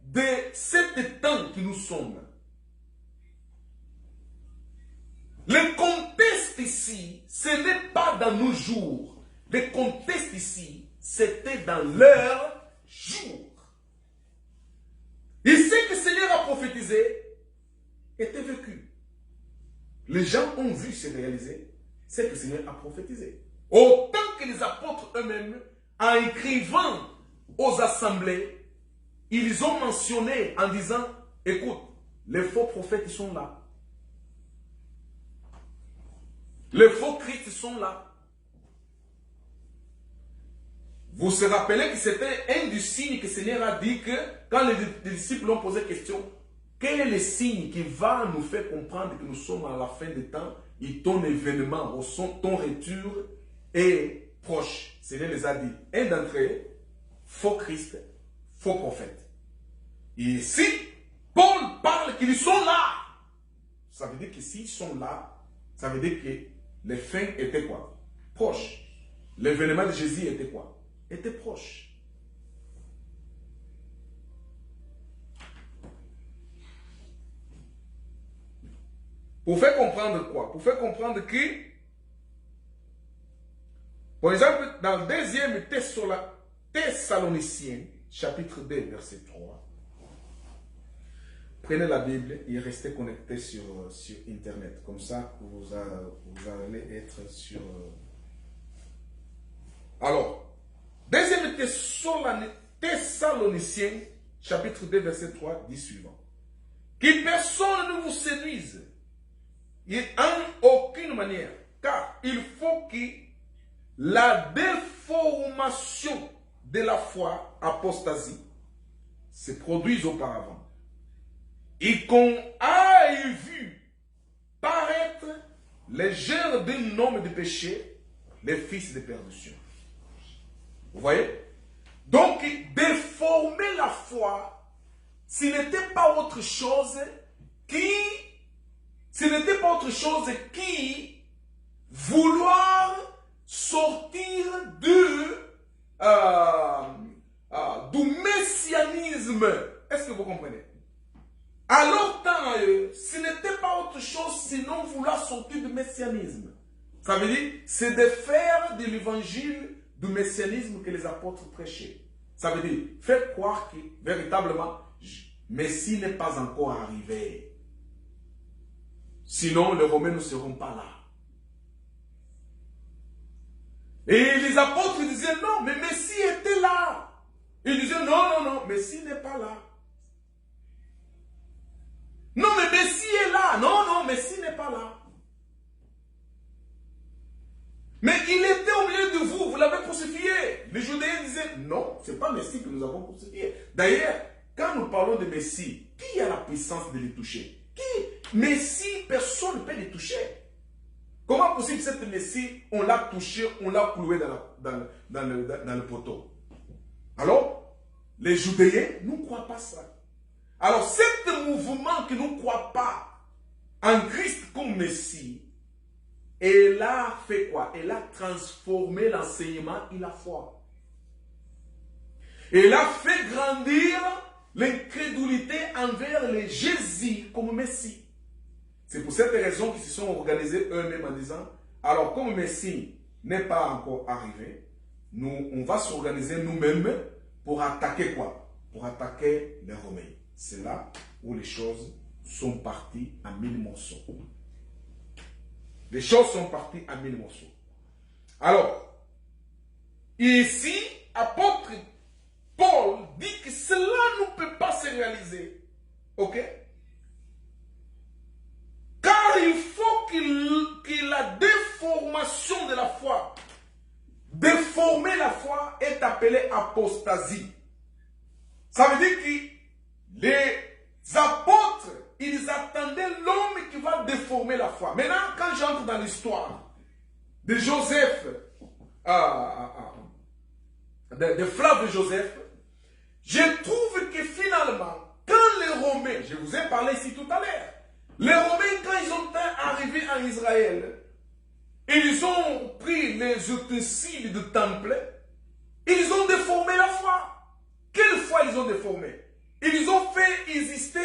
de cet temps que nous sommes. Le contexte ici, ce n'est pas dans nos jours. Le contexte ici, c'était dans leur jour. Et ce que le Seigneur a prophétisé était vécu. Les gens ont vu se réaliser ce que le Seigneur a prophétisé. Autant que les apôtres eux-mêmes, en écrivant aux assemblées, ils ont mentionné en disant, écoute, les faux prophètes sont là. Les faux Christ sont là. Vous vous rappelez que c'était un des signes que le Seigneur a dit que quand les disciples ont posé la question, quel est le signe qui va nous faire comprendre que nous sommes à la fin des temps et ton événement, ton retour est proche. Le Seigneur les a dit, un d'entre eux, faux Christ, faux prophète. Et ici, Paul parle qu'ils sont là. Ça veut dire que s'ils sont là, ça veut dire que les fins étaient quoi? Proches. L'événement de Jésus était quoi? Était proche. Pour faire comprendre quoi? Pour faire comprendre que, par exemple, dans le deuxième Thessaloniciens, chapitre 2, verset 3, prenez la Bible et restez connectés sur Internet. Comme ça, vous allez être sur... Alors, deuxième Thessaloniciens, chapitre 2, verset 3, dit suivant. Que personne ne vous séduise en aucune manière, car il faut que la déformation de la foi, apostasie, se produise auparavant. Et qu'on aille vu paraître les germes d'un homme de péché, les fils de perdition. Vous voyez? Donc, déformer la foi, ce n'était pas autre chose qui vouloir sortir du messianisme. Est-ce que vous comprenez? Alors, ce n'était pas autre chose sinon vouloir sortir du messianisme. Ça veut dire, c'est de faire de l'évangile du messianisme que les apôtres prêchaient. Ça veut dire, faire croire que véritablement, Messie n'est pas encore arrivé. Sinon, les Romains ne seront pas là. Et les apôtres disaient, non, mais Messie était là. Ils disaient, non, Messie n'est pas là. Non, mais Messie est là. Non, Messie n'est pas là. Mais il était au milieu de vous, vous l'avez crucifié. Les Judéens disaient, non, ce n'est pas Messie que nous avons crucifié. D'ailleurs, quand nous parlons de Messie, qui a la puissance de les toucher? Messie, personne ne peut les toucher. Comment possible que cette Messie, on l'a touché, on l'a cloué dans le poteau? Alors, les Judéens ne croient pas ça. Alors, ce mouvement qui ne croit pas en Christ comme Messie, elle a fait quoi? Elle a transformé l'enseignement et la foi. Elle a fait grandir l'incrédulité envers les Jésus comme Messie. C'est pour cette raison qu'ils se sont organisés eux-mêmes en disant, alors comme Messie n'est pas encore arrivé, on va s'organiser nous-mêmes pour attaquer quoi? Pour attaquer les Romains. C'est là où les choses sont parties à 1000 morceaux. Les choses sont parties à 1000 morceaux. Alors, ici, apôtre Paul dit que cela ne peut pas se réaliser. Ok? Car il faut que la déformation de la foi, déformer la foi est appelée apostasie. Ça veut dire que les apôtres, ils attendaient l'homme qui va déformer la foi. Maintenant, quand j'entre dans l'histoire de Joseph, de Flav de Joseph, je trouve que finalement, quand les Romains, je vous ai parlé ici tout à l'heure, les Romains, quand ils ont arrivé en Israël, ils ont pris les ustensiles du temple, ils ont déformé la foi. Quelle foi ils ont déformé? Ils ont fait exister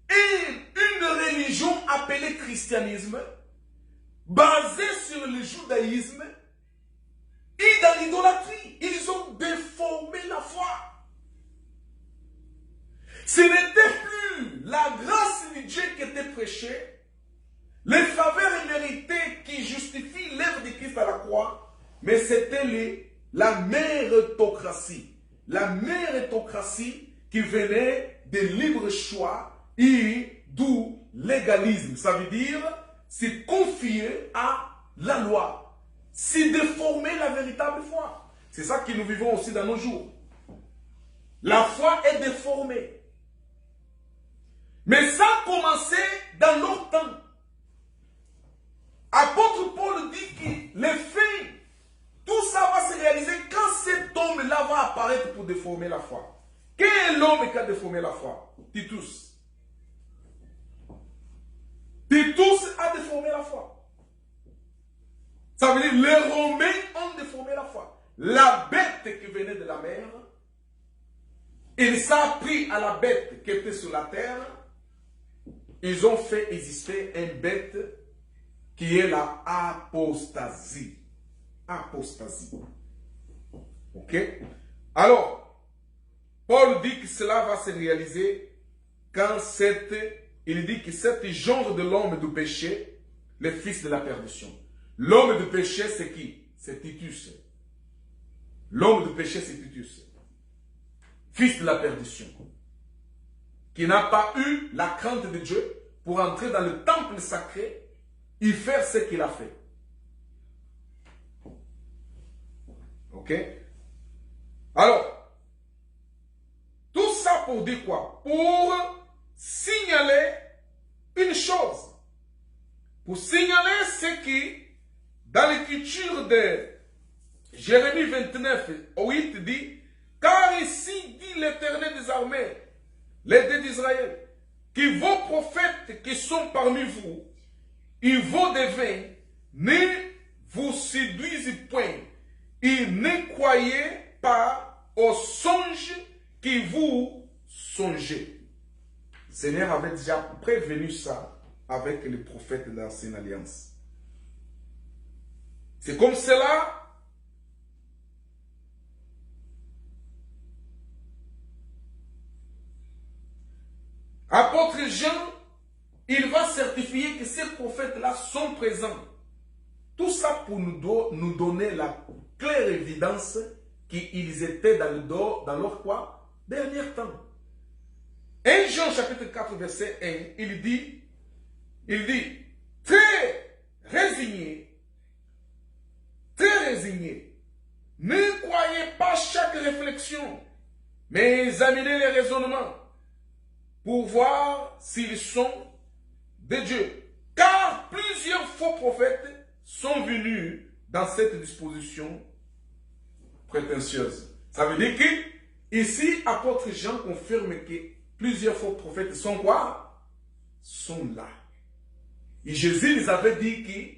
une religion appelée christianisme, basée sur le judaïsme et dans l'idolâtrie. Ils ont déformé la foi. Ce n'était plus la grâce de Dieu qui était prêchée, les faveurs méritées qui justifient l'œuvre de Christ à la croix, mais c'était la méritocratie. La méritocratie qui venait des libres choix et d'où l'égalisme. Ça veut dire se confier à la loi, c'est déformer la véritable foi. C'est ça que nous vivons aussi dans nos jours. La foi est déformée. Mais ça a commencé dans leur temps. Apôtre Paul dit que les faits, tout ça va se réaliser quand cet homme-là va apparaître pour déformer la foi. Quel est l'homme qui a déformé la foi? Titus. Titus a déformé la foi. Ça veut dire les Romains ont déformé la foi. La bête qui venait de la mer, il s'est pris à la bête qui était sur la terre. Ils ont fait exister une bête qui est la apostasie. Apostasie. Ok? Alors, Paul dit que cela va se réaliser quand il dit que cet genre de l'homme du péché, le fils de la perdition. L'homme du péché, c'est qui? C'est Titus. L'homme du péché, c'est Titus. Fils de la perdition. Qui n'a pas eu la crainte de Dieu pour entrer dans le temple sacré et faire ce qu'il a fait. Ok? Alors, tout ça pour dire quoi? Pour signaler une chose. Pour signaler ce qui, dans l'écriture de Jérémie 29, 8, dit, car ici dit l'Éternel des armées, les dieux d'Israël, que vos prophètes qui sont parmi vous, et vos devins, ne vous séduisent point, et ne croyez pas aux songes qui vous songez. Le Seigneur avait déjà prévenu ça avec les prophètes de l'Ancienne Alliance. C'est comme cela. Apôtre Jean, il va certifier que ces prophètes-là sont présents. Tout ça pour nous donner la claire évidence qu'ils étaient dans leur quoi? Dernier temps. 1 Jean chapitre 4 verset 1, il dit, très résigné, ne croyez pas chaque réflexion, mais examinez les raisonnements pour voir s'ils sont de Dieu. Car plusieurs faux prophètes sont venus dans cette disposition prétentieuse. Ça veut dire que ici, apôtre Jean confirme que plusieurs faux prophètes sont quoi? Sont là. Et Jésus les avait dit qu'ils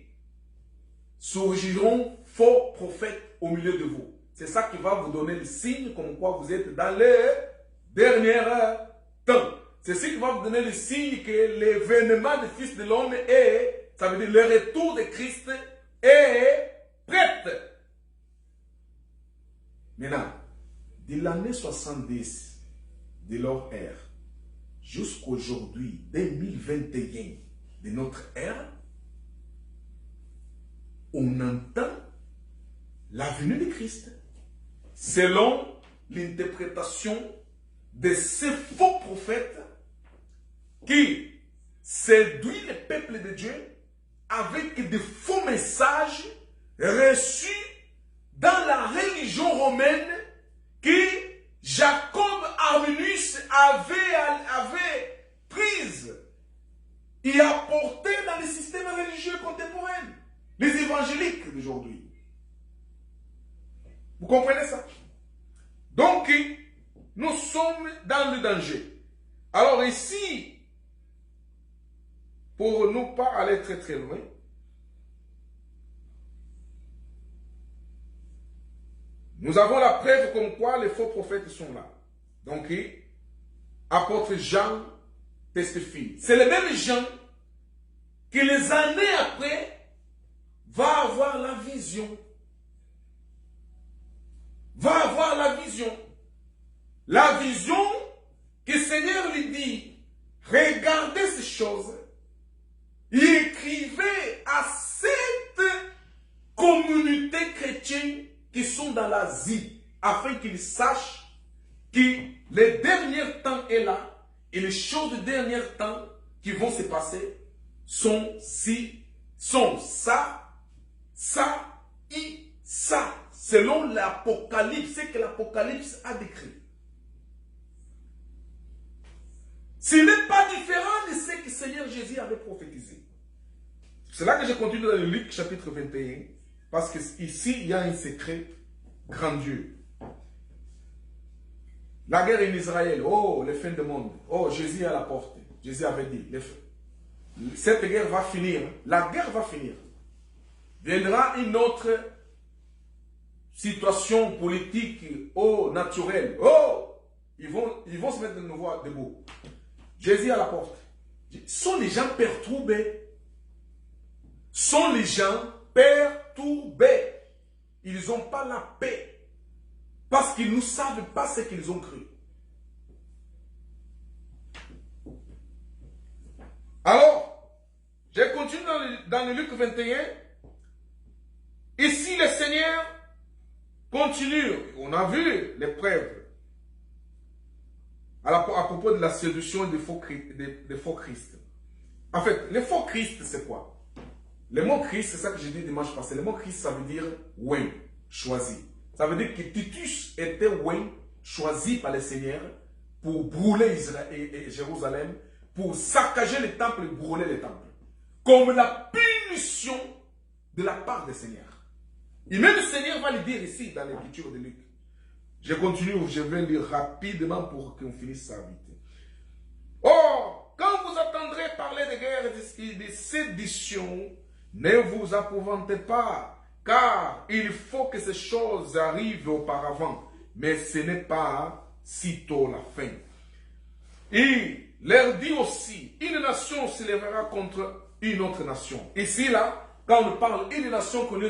surgiront faux prophètes au milieu de vous. C'est ça qui va vous donner le signe comme quoi vous êtes dans les derniers temps. C'est ce qui va vous donner le signe que l'événement du Fils de l'homme est, ça veut dire le retour de Christ est prêt. Maintenant, de l'année 70 de leur ère jusqu'aujourd'hui, 2021 de notre ère, on entend la venue de Christ selon l'interprétation de ces faux prophètes qui séduit le peuple de Dieu avec de faux messages reçus dans la religion romaine que Jacob Arminius avait prise et apportée dans les systèmes religieux contemporains, les évangéliques d'aujourd'hui. Vous comprenez ça? Donc, nous sommes dans le danger. Alors ici, pour ne pas aller très très loin, nous avons la preuve comme quoi les faux prophètes sont là. Donc, apôtre Jean testifie. C'est le même Jean qui les années après va avoir la vision. Va avoir la vision. La vision que le Seigneur lui dit, regardez ces choses. Il écrivait à cette communauté chrétienne qui sont dans l'Asie, afin qu'ils sachent que le dernier temps est là et les choses du dernier temps qui vont se passer sont ça, selon l'Apocalypse, ce que l'Apocalypse a décrit. Ce n'est pas différent de ce que le Seigneur Jésus avait prophétisé. C'est là que je continue dans le Luc chapitre 21, parce qu'ici, il y a un secret grandiose. La guerre en Israël, oh, les fins du monde, oh, Jésus est à la porte. Jésus avait dit, cette guerre va finir, la guerre va finir. Viendra une autre situation politique, oh, naturelle, oh, ils vont se mettre de nouveau debout. Jésus à la porte. Sont les gens perturbés. Sont les gens perturbés. Ils n'ont pas la paix. Parce qu'ils ne savent pas ce qu'ils ont cru. Alors, je continue dans le Luc 21. Ici, le Seigneur continue. On a vu les preuves à propos de la séduction des faux Christ. En fait, les faux Christ, c'est quoi? Le mot Christ, c'est ça que j'ai dit dimanche passé. Le mot Christ, ça veut dire oui, choisi. Ça veut dire que Titus était oui, choisi par le Seigneur pour brûler Israël et Jérusalem, pour saccager les temples et brûler les temples. Comme la punition de la part du Seigneur. Et même le Seigneur va le dire ici dans l'écriture de Luc. Je continue, je vais lire rapidement pour qu'on finisse ça vite. Or, quand vous entendrez parler de guerre et de sédition, ne vous épouvantez pas, car il faut que ces choses arrivent auparavant, mais ce n'est pas sitôt la fin. Il leur dit aussi, une nation se lèvera contre une autre nation. Ici, là, quand on parle d'une nation contre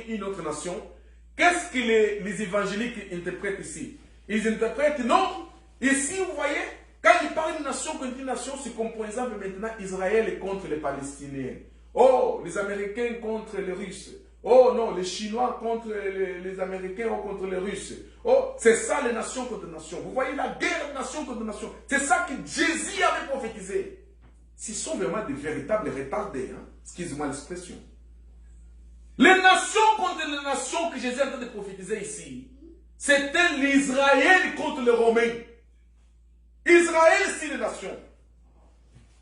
une autre nation, qu'est-ce que les évangéliques interprètent ici? Ils interprètent, non, ici, vous voyez, quand ils parlent d'une nation contre une nation, c'est comme par exemple maintenant Israël contre les Palestiniens. Oh, les Américains contre les Russes. Oh non, les Chinois contre les Américains ou contre les Russes. Oh, c'est ça les nations contre nations. Vous voyez la guerre nation contre nation. C'est ça que Jésus avait prophétisé. Ce sont vraiment des véritables retardés. Hein? Excusez-moi l'expression. Les nations contre les nations que Jésus est en train de prophétiser ici, c'était l'Israël contre les Romains. Israël, c'est les nations.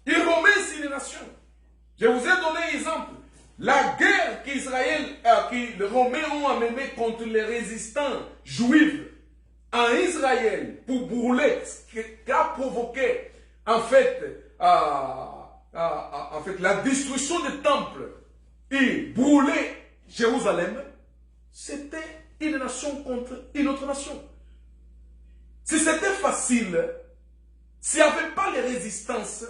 Et Romains, c'est les nations. Je vous ai donné un exemple. La guerre que les Romains ont amenée contre les résistants juifs en Israël pour brûler, ce qui a provoqué en fait la destruction des temples et brûler Jérusalem, c'était une nation contre une autre nation. Si c'était facile, s'il n'y avait pas les résistances,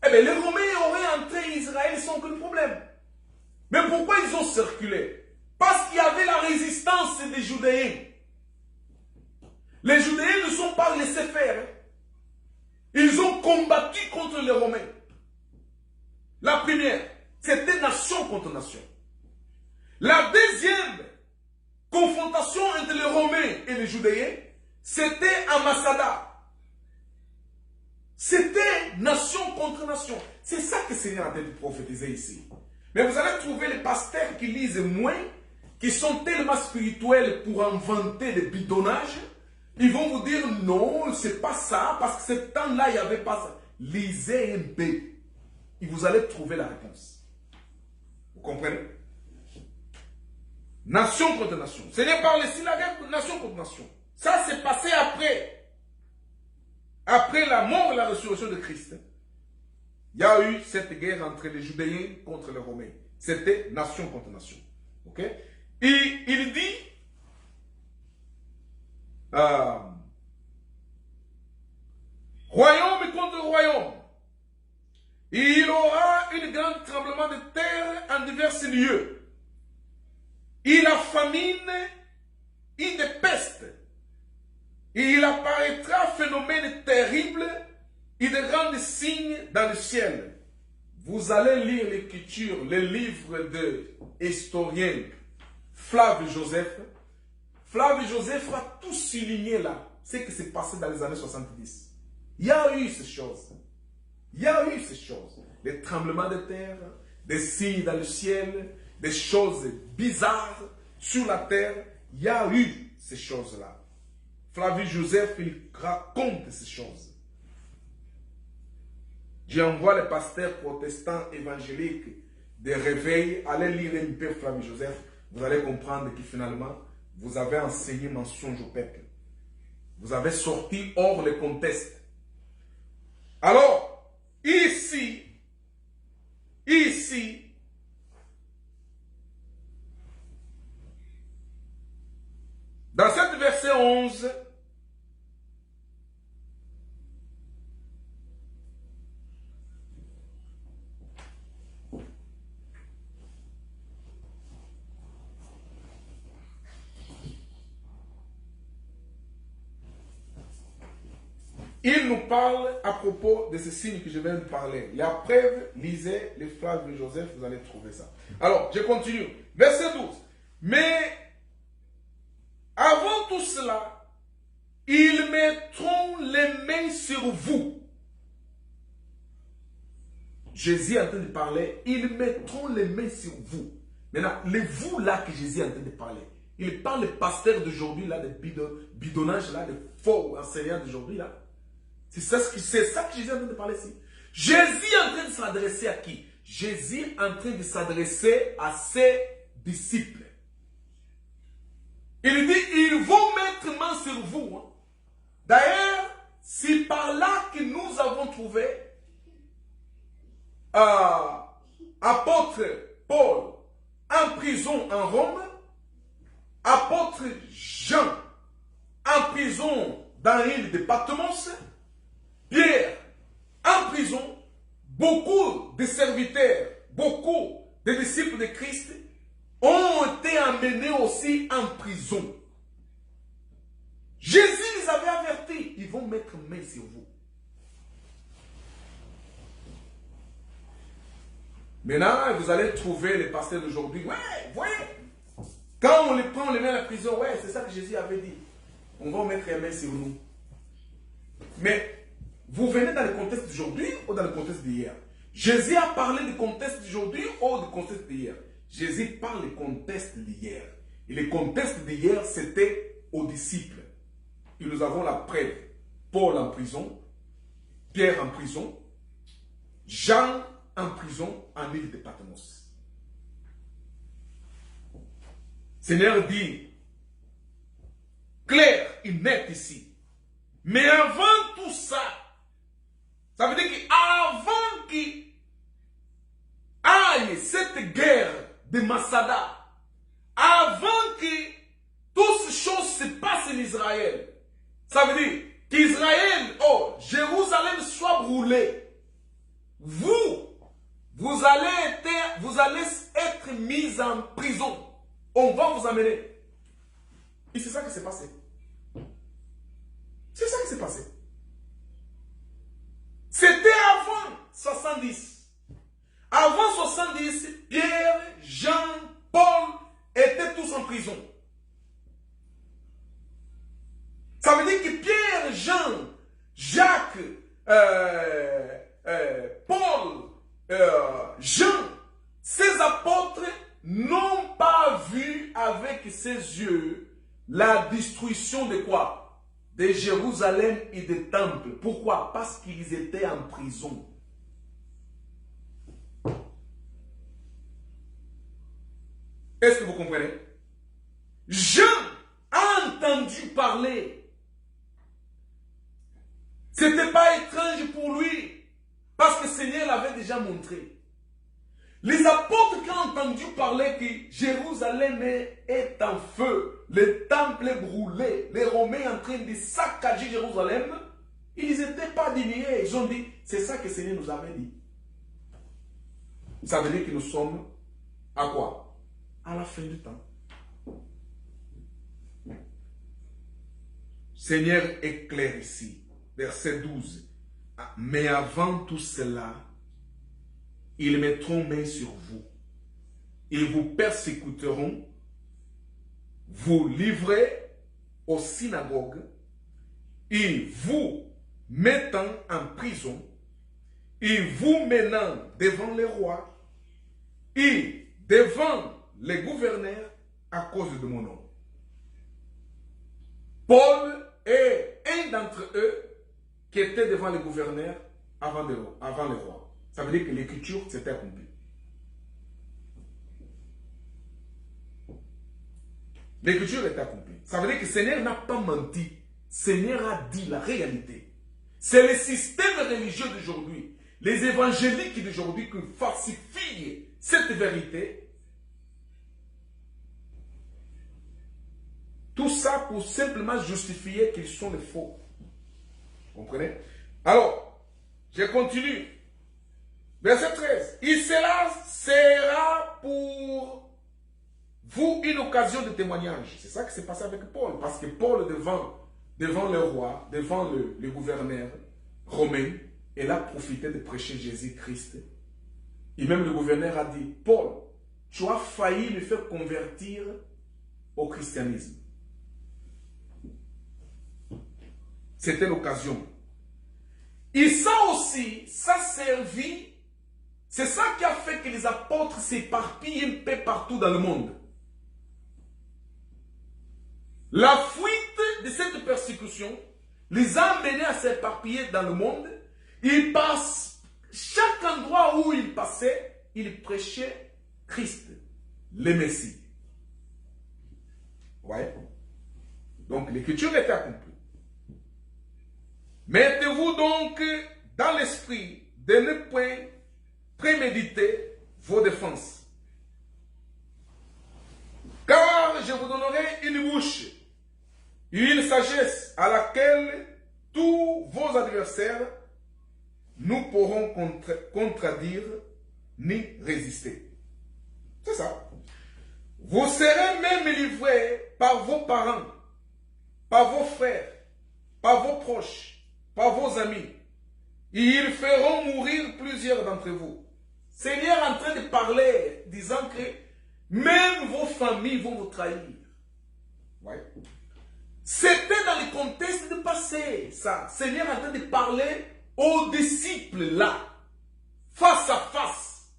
eh bien, les Romains auraient entré en Israël sans aucun problème. Mais pourquoi ils ont circulé? Parce qu'il y avait la résistance des Judéens. Les Judéens ne sont pas laissés faire. Ils ont combattu contre les Romains. La première, c'était nation contre nation. La deuxième confrontation entre les Romains et les Judéens, c'était à Masada. C'était nation contre nation. C'est ça que le Seigneur a de prophétiser ici. Mais vous allez trouver les pasteurs qui lisent moins, qui sont tellement spirituels pour inventer des bidonnages. Ils vont vous dire non, c'est pas ça, parce que ce temps-là, il n'y avait pas ça. Lisez un B. Et vous allez trouver la réponse. Vous comprenez? Nation contre nation. Ce n'est pas ici la guerre nation contre nation. Ça s'est passé après. Après la mort et la résurrection de Christ. Il y a eu cette guerre entre les Judéens contre les Romains. C'était nation contre nation. Ok? Et il dit royaume contre royaume. Et il aura un grand tremblement de terre en divers lieux. Et la famine et des pestes. Et il apparaîtra phénomène terrible et de grands signes dans le ciel. Vous allez lire l'écriture, les livres de historien Flavius Joseph. Flavius Joseph a tout souligné là, ce qui s'est passé dans les années 70. Il y a eu ces choses. Il y a eu ces choses. Les tremblements de terre, des signes dans le ciel, des choses bizarres sur la terre. Il y a eu ces choses-là. Flavius Joseph, il raconte ces choses. J'envoie les pasteurs protestants évangéliques de réveil. Allez lire un peu Flavius Joseph. Vous allez comprendre que finalement, vous avez enseigné mensonge au peuple. Vous avez sorti hors le contexte. Alors, ici, dans cette verset 11, il nous parle à propos de ces signes que je viens de parler. La preuve, lisez les phrases de Joseph, vous allez trouver ça. Alors, je continue. Verset 12. Mais avant tout cela, ils mettront les mains sur vous. Jésus est en train de parler. Ils mettront les mains sur vous. Maintenant, les vous là que Jésus est en train de parler. Il parle des pasteurs d'aujourd'hui, là, des bidonnages, là, des faux enseignants d'aujourd'hui, là. C'est ça que Jésus est en train de parler ici. Jésus est en train de s'adresser à qui? Jésus est en train de s'adresser à ses disciples. Il dit, ils vont mettre main sur vous. Hein. D'ailleurs, c'est par là que nous avons trouvé apôtre Paul en prison en Rome, apôtre Jean en prison dans l'île de Patmos, Pierre en prison, beaucoup de serviteurs, beaucoup de disciples de Christ ont été emmenés aussi en prison. Jésus les avait avertis, ils vont mettre main sur vous. Maintenant, vous allez trouver les pasteurs d'aujourd'hui. Ouais, voyez, quand on les prend, on les met à la prison, ouais, c'est ça que Jésus avait dit. On va mettre les mains sur nous. Mais vous venez dans le contexte d'aujourd'hui ou dans le contexte d'hier? Jésus a parlé du contexte d'aujourd'hui ou du contexte d'hier? Jésus parle du contexte d'hier. Et le contexte d'hier, c'était aux disciples. Et nous avons la preuve. Paul en prison, Pierre en prison, Jean en prison en île de Patmos. Seigneur dit, clair et net ici. Mais avant tout ça, ça veut dire qu'avant qu'il aille cette guerre de Masada, avant que toutes ces choses se passent en Israël, ça veut dire qu'Israël, oh, Jérusalem soit brûlée. Vous allez être mis en prison. On va vous amener. Et c'est ça qui s'est passé. C'est ça qui s'est passé. C'était avant 70. Avant 70, Pierre, Jean, Paul étaient tous en prison. Ça veut dire que Pierre, Jean, Jacques, Paul, Jean, ces apôtres n'ont pas vu avec ses yeux la destruction de quoi? De Jérusalem et des temples. Pourquoi? Parce qu'ils étaient en prison. Est-ce que vous comprenez? Jean a entendu parler. Ce n'était pas étrange pour lui, parce que le Seigneur l'avait déjà montré. Les apôtres qui ont entendu parler que Jérusalem est en feu, le temple est brûlé, les Romains en train de saccager Jérusalem, ils n'étaient pas dignes. Ils ont dit, c'est ça que le Seigneur nous avait dit. Ça veut dire que nous sommes à quoi? À la fin du temps. Seigneur est clair ici. Verset 12. Mais avant tout cela, ils mettront main sur vous. Ils vous persécuteront, vous livrez aux synagogues, ils vous mettant en prison, ils vous menant devant les rois, et devant les gouverneurs à cause de mon nom. Paul est un d'entre eux qui était devant les gouverneurs avant les rois. Ça veut dire que l'écriture s'était accomplie. L'écriture est accomplie. Ça veut dire que le Seigneur n'a pas menti. Le Seigneur a dit la réalité. C'est le système religieux d'aujourd'hui, les évangéliques d'aujourd'hui qui falsifient cette vérité. Tout ça pour simplement justifier qu'ils sont les faux. Vous comprenez? Alors, je continue. Verset 13. Et cela sera pour vous une occasion de témoignage. C'est ça qui s'est passé avec Paul. Parce que Paul, devant le roi, devant le gouverneur romain, il a profité de prêcher Jésus-Christ. Et même le gouverneur a dit, Paul, tu as failli le faire convertir au christianisme. C'était l'occasion. Et ça aussi, ça servit. C'est ça qui a fait que les apôtres s'éparpillent un peu partout dans le monde. La fuite de cette persécution les a amenés à s'éparpiller dans le monde. Ils passent, chaque endroit où ils passaient, ils prêchaient Christ, le Messie. Ouais. Donc l'écriture était accomplie. Mettez-vous donc dans l'esprit de ne point préméditer vos défenses. Car je vous donnerai une bouche, une sagesse à laquelle tous vos adversaires nous pourront contredire ni résister. C'est ça. Vous serez même livrés par vos parents, par vos frères, par vos proches, par vos amis. Et ils feront mourir plusieurs d'entre vous. Seigneur est en train de parler, disant que même vos familles vont vous trahir. Ouais. C'était dans le contexte de passé, ça. Seigneur est en train de parler aux disciples là, face à face,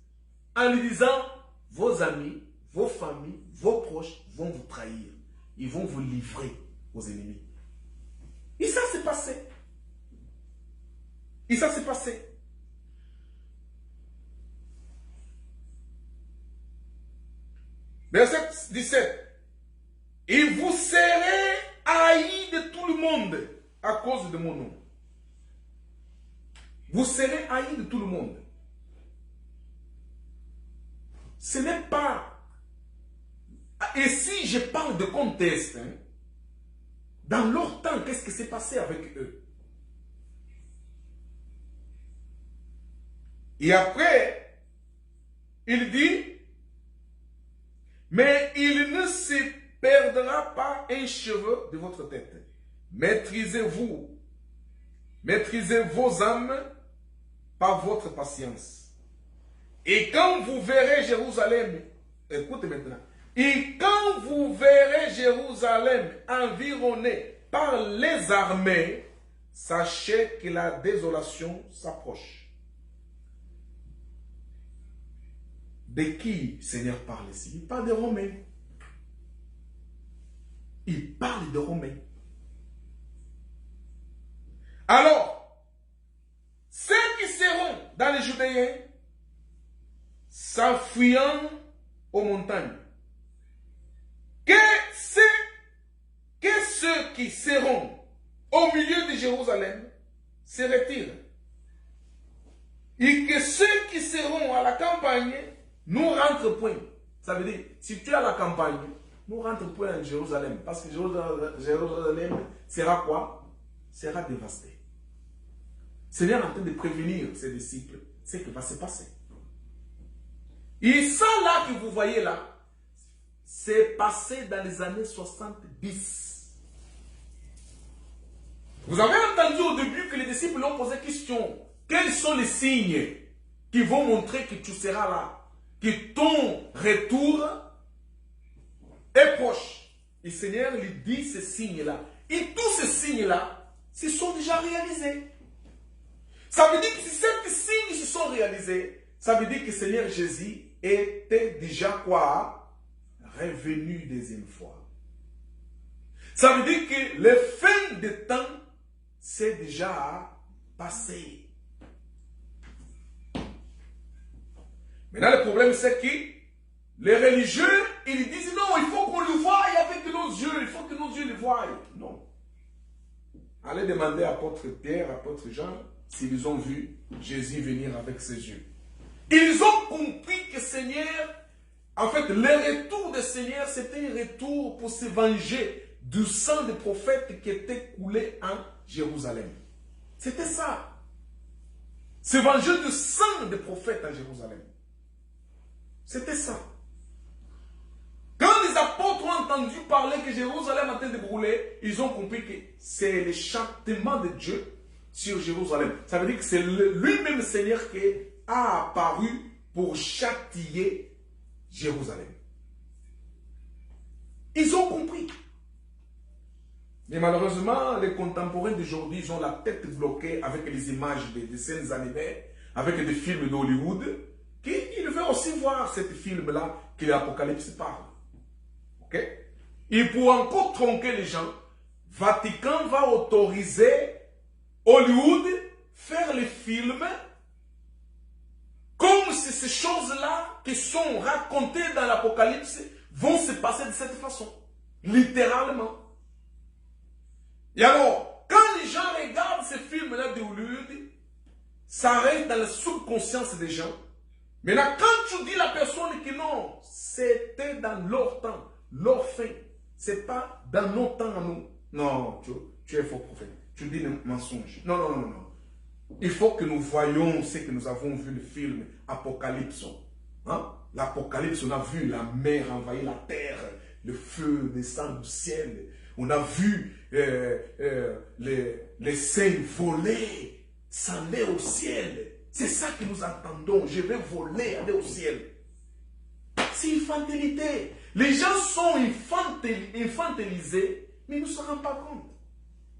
en lui disant, vos amis, vos familles, vos proches vont vous trahir. Ils vont vous livrer aux ennemis. Et ça s'est passé. Et ça s'est passé. Verset 17. Et vous serez haïs de tout le monde à cause de mon nom. Vous serez haïs de tout le monde. Ce n'est pas... Et si je parle de contexte, hein, dans leur temps, qu'est-ce qui s'est passé avec eux? Et après, il dit, mais il ne se perdra pas un cheveu de votre tête. Maîtrisez-vous, maîtrisez vos âmes par votre patience. Et quand vous verrez Jérusalem, écoutez maintenant, et quand vous verrez Jérusalem environnée par les armées, sachez que la désolation s'approche. De qui le Seigneur parle ici? Il parle des Romains. Il parle des Romains. Alors, ceux qui seront dans les Judéens, s'enfuyant aux montagnes, que ceux qui seront au milieu de Jérusalem se retirent. Et que ceux qui seront à la campagne nous rentrent point. Ça veut dire, si tu es à la campagne, nous rentrons point en Jérusalem. Parce que Jérusalem sera quoi? Sera dévasté. Seigneur est en train de prévenir ses disciples ce qui va se passer. Et ça là que vous voyez là, c'est passé dans les années 70. Vous avez entendu au début que les disciples ont posé question. Quels sont les signes qui vont montrer que tu seras là? Que ton retour est proche. Et le Seigneur lui dit ces signes-là. Et tous ces signes-là se sont déjà réalisés. Ça veut dire que si ces signes se sont réalisés, ça veut dire que le Seigneur Jésus était déjà quoi? Revenu deuxième fois. Ça veut dire que le fin de temps c'est déjà passé. Maintenant, le problème, c'est que les religieux, ils disent non, il faut qu'on le voie avec nos yeux, il faut que nos yeux le voient. Non. Allez demander à l'apôtre Pierre, à l'apôtre Jean, s'ils ont vu Jésus venir avec ses yeux. Ils ont compris que Seigneur, en fait, le retour du Seigneur, c'était un retour pour se venger du sang des prophètes qui était coulé en Jérusalem. C'était ça. Se venger du sang des prophètes en Jérusalem. C'était ça. Quand les apôtres ont entendu parler que Jérusalem est en train de brûler, ils ont compris que c'est le châtiment de Dieu sur Jérusalem. Ça veut dire que c'est lui-même Seigneur qui a apparu pour châtier Jérusalem. Ils ont compris. Mais malheureusement, les contemporains d'aujourd'hui, ils ont la tête bloquée avec les images des scènes animées, avec des films d'Hollywood, qu'ils veulent aussi voir ce film-là que l'Apocalypse parle. Ok? Et pour encore tronquer les gens, Vatican va autoriser Hollywood faire les films comme si ces choses-là qui sont racontées dans l'Apocalypse vont se passer de cette façon. Littéralement. Et alors, quand les gens regardent ces films-là de Hollywood, ça reste dans la subconscience des gens. Maintenant, quand tu dis à la personne que non, c'était dans leur temps, leur fin, c'est pas dans nos temps à nous. Non, tu es faux prophète. Tu dis un mensonge. Non, non, non, non. Il faut que nous voyions ce que nous avons vu le film Apocalypse. Hein? L'Apocalypse, on a vu la mer envahir la terre, le feu descend du ciel. On a vu les saints voler, s'aller au ciel. C'est ça que nous entendons. Je vais voler, aller au ciel. C'est infantilité. Les gens sont infantilisés, mais ils ne se rendent pas compte.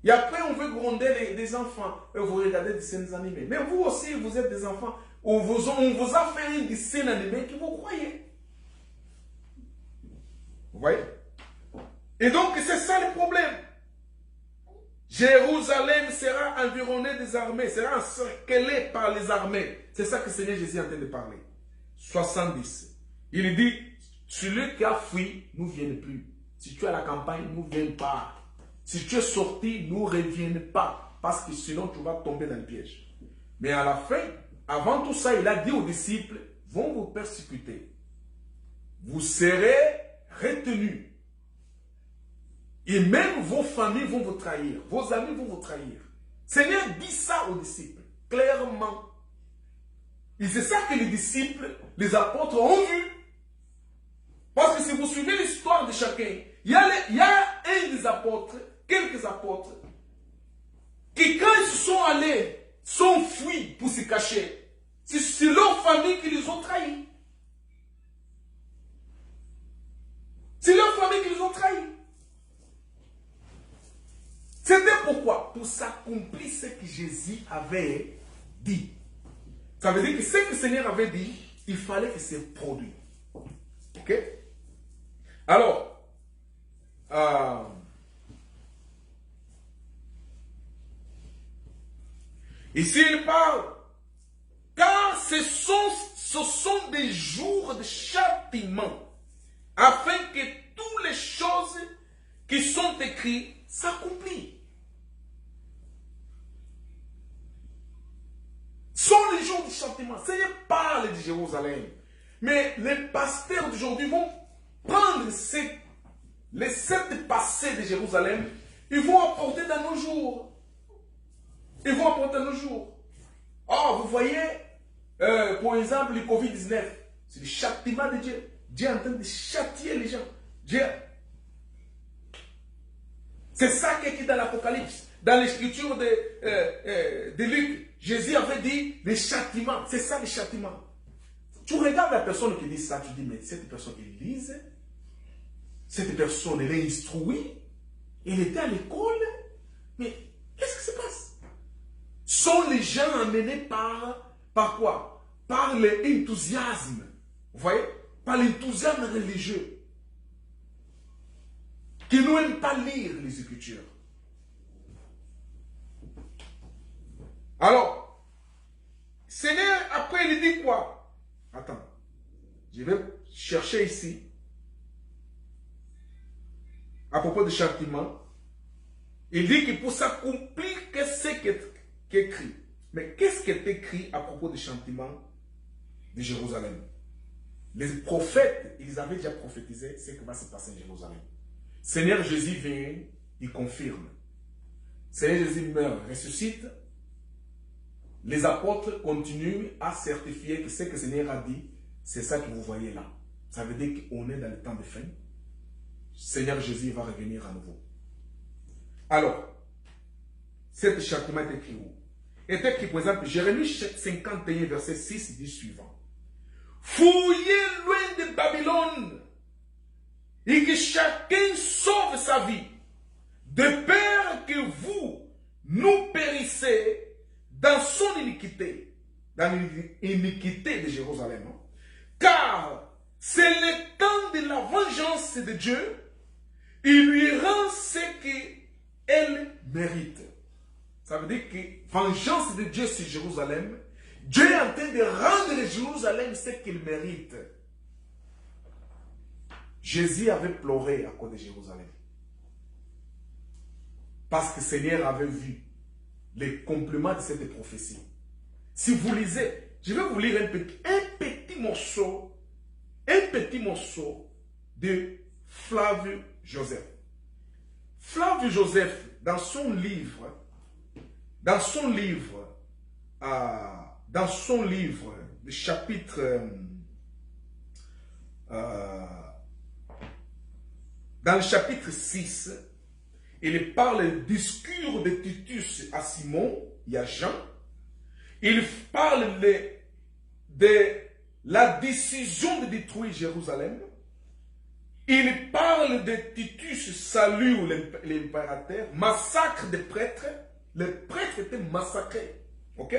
Et après, on veut gronder des enfants. Et vous regardez des scènes animées. Mais vous aussi, vous êtes des enfants. On vous a fait des scènes animées que vous croyez. Vous voyez? Et donc, c'est ça le problème. Jérusalem sera environnée des armées, sera encerclée par les armées. C'est ça que le Seigneur Jésus est en train de parler. 70. Il dit, celui qui a fui, nous ne vienne plus. Si tu es à la campagne, nous ne viens pas. Si tu es sorti, nous ne reviens pas. Parce que sinon, tu vas tomber dans le piège. Mais à la fin, avant tout ça, il a dit aux disciples, vont vous persécuter. Vous serez retenus. Et même vos familles vont vous trahir. Vos amis vont vous trahir. Seigneur dit ça aux disciples, clairement. Et c'est ça que les disciples, les apôtres ont vu. Parce que si vous suivez l'histoire de chacun, il y a un des apôtres, quelques apôtres, qui quand ils se sont allés, sont fuis pour se cacher. C'est leur famille qui les ont trahis. C'est leur famille qui les ont trahis. C'était pourquoi? pour s'accomplir ce que Jésus avait dit. Ça veut dire que ce que le Seigneur avait dit, il fallait que c'est produit. Ok? Alors, ici il parle, car ce sont des jours de châtiment, afin que toutes les choses qui sont écrites s'accomplissent. Ce sont les jours du châtiment. Ce n'est pas les de Jérusalem. Mais les pasteurs d'aujourd'hui vont prendre les 7 passés de Jérusalem, ils vont apporter dans nos jours. Ils vont apporter dans nos jours. Oh, vous voyez, pour exemple, le Covid-19, c'est le châtiment de Dieu. Dieu est en train de châtier les gens. Dieu. C'est ça qui est écrit dans l'Apocalypse, dans l'écriture de Luc. Jésus avait dit les châtiments. C'est ça les châtiments. Tu regardes la personne qui dit ça, tu dis, mais cette personne, elle lise. Cette personne, elle est instruite. Elle était à l'école. Mais qu'est-ce qui se passe? Sont les gens amenés par quoi? Par l'enthousiasme. Vous voyez? Par l'enthousiasme religieux. Qui n'aiment pas lire les Écritures. Alors, Seigneur, après, il dit quoi? Attends, je vais chercher ici. À propos du châtiment, il dit que pour s'accomplir, qu'est-ce qui est écrit? Mais qu'est-ce qui est écrit à propos du châtiment de Jérusalem? Les prophètes, ils avaient déjà prophétisé ce qui va se passer en Jérusalem. Seigneur Jésus vient, il confirme. Seigneur Jésus meurt, ressuscite. Les apôtres continuent à certifier que ce que le Seigneur a dit, c'est ça que vous voyez là. Ça veut dire qu'on est dans le temps de fin. Seigneur Jésus va revenir à nouveau. Alors, cet châtiment est écrit où? Est écrit, par exemple, Jérémie 51, verset 6, dit suivant. Fouillez loin de Babylone et que chacun sauve sa vie, de peur que vous nous périssez dans son iniquité, dans l'iniquité de Jérusalem. Car c'est le temps de la vengeance de Dieu, il lui rend ce qu'elle mérite. Ça veut dire que vengeance de Dieu sur Jérusalem, Dieu est en train de rendre Jérusalem ce qu'il mérite. Jésus avait pleuré à cause de Jérusalem. Parce que le Seigneur avait vu les compléments de cette prophétie. Si vous lisez, je vais vous lire un petit morceau de Flavius Joseph. Flavius Joseph, dans son livre, le chapitre, dans le chapitre 6, il parle du discours de Titus à Simon et à Jean. Il parle de la décision de détruire Jérusalem. Il parle de Titus salue l'impérateur, massacre des prêtres. Les prêtres étaient massacrés. Ok?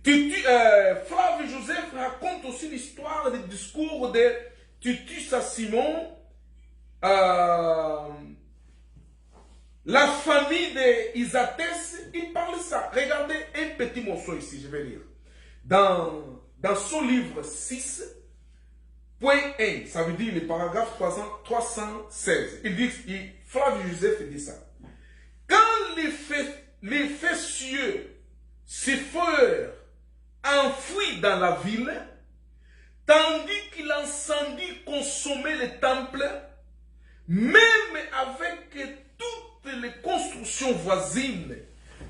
Flavius Joseph raconte aussi l'histoire du discours de Titus à Simon. La famille d'Isatès, il parle de ça. Regardez un petit morceau ici, je vais lire. Dans son livre 6, point 1, ça veut dire le paragraphe 316. Flavius Joseph dit ça. Quand les Phécieux se furent enfouis dans la ville, tandis que l'incendie consommait le temple, même avec toutes les constructions voisines,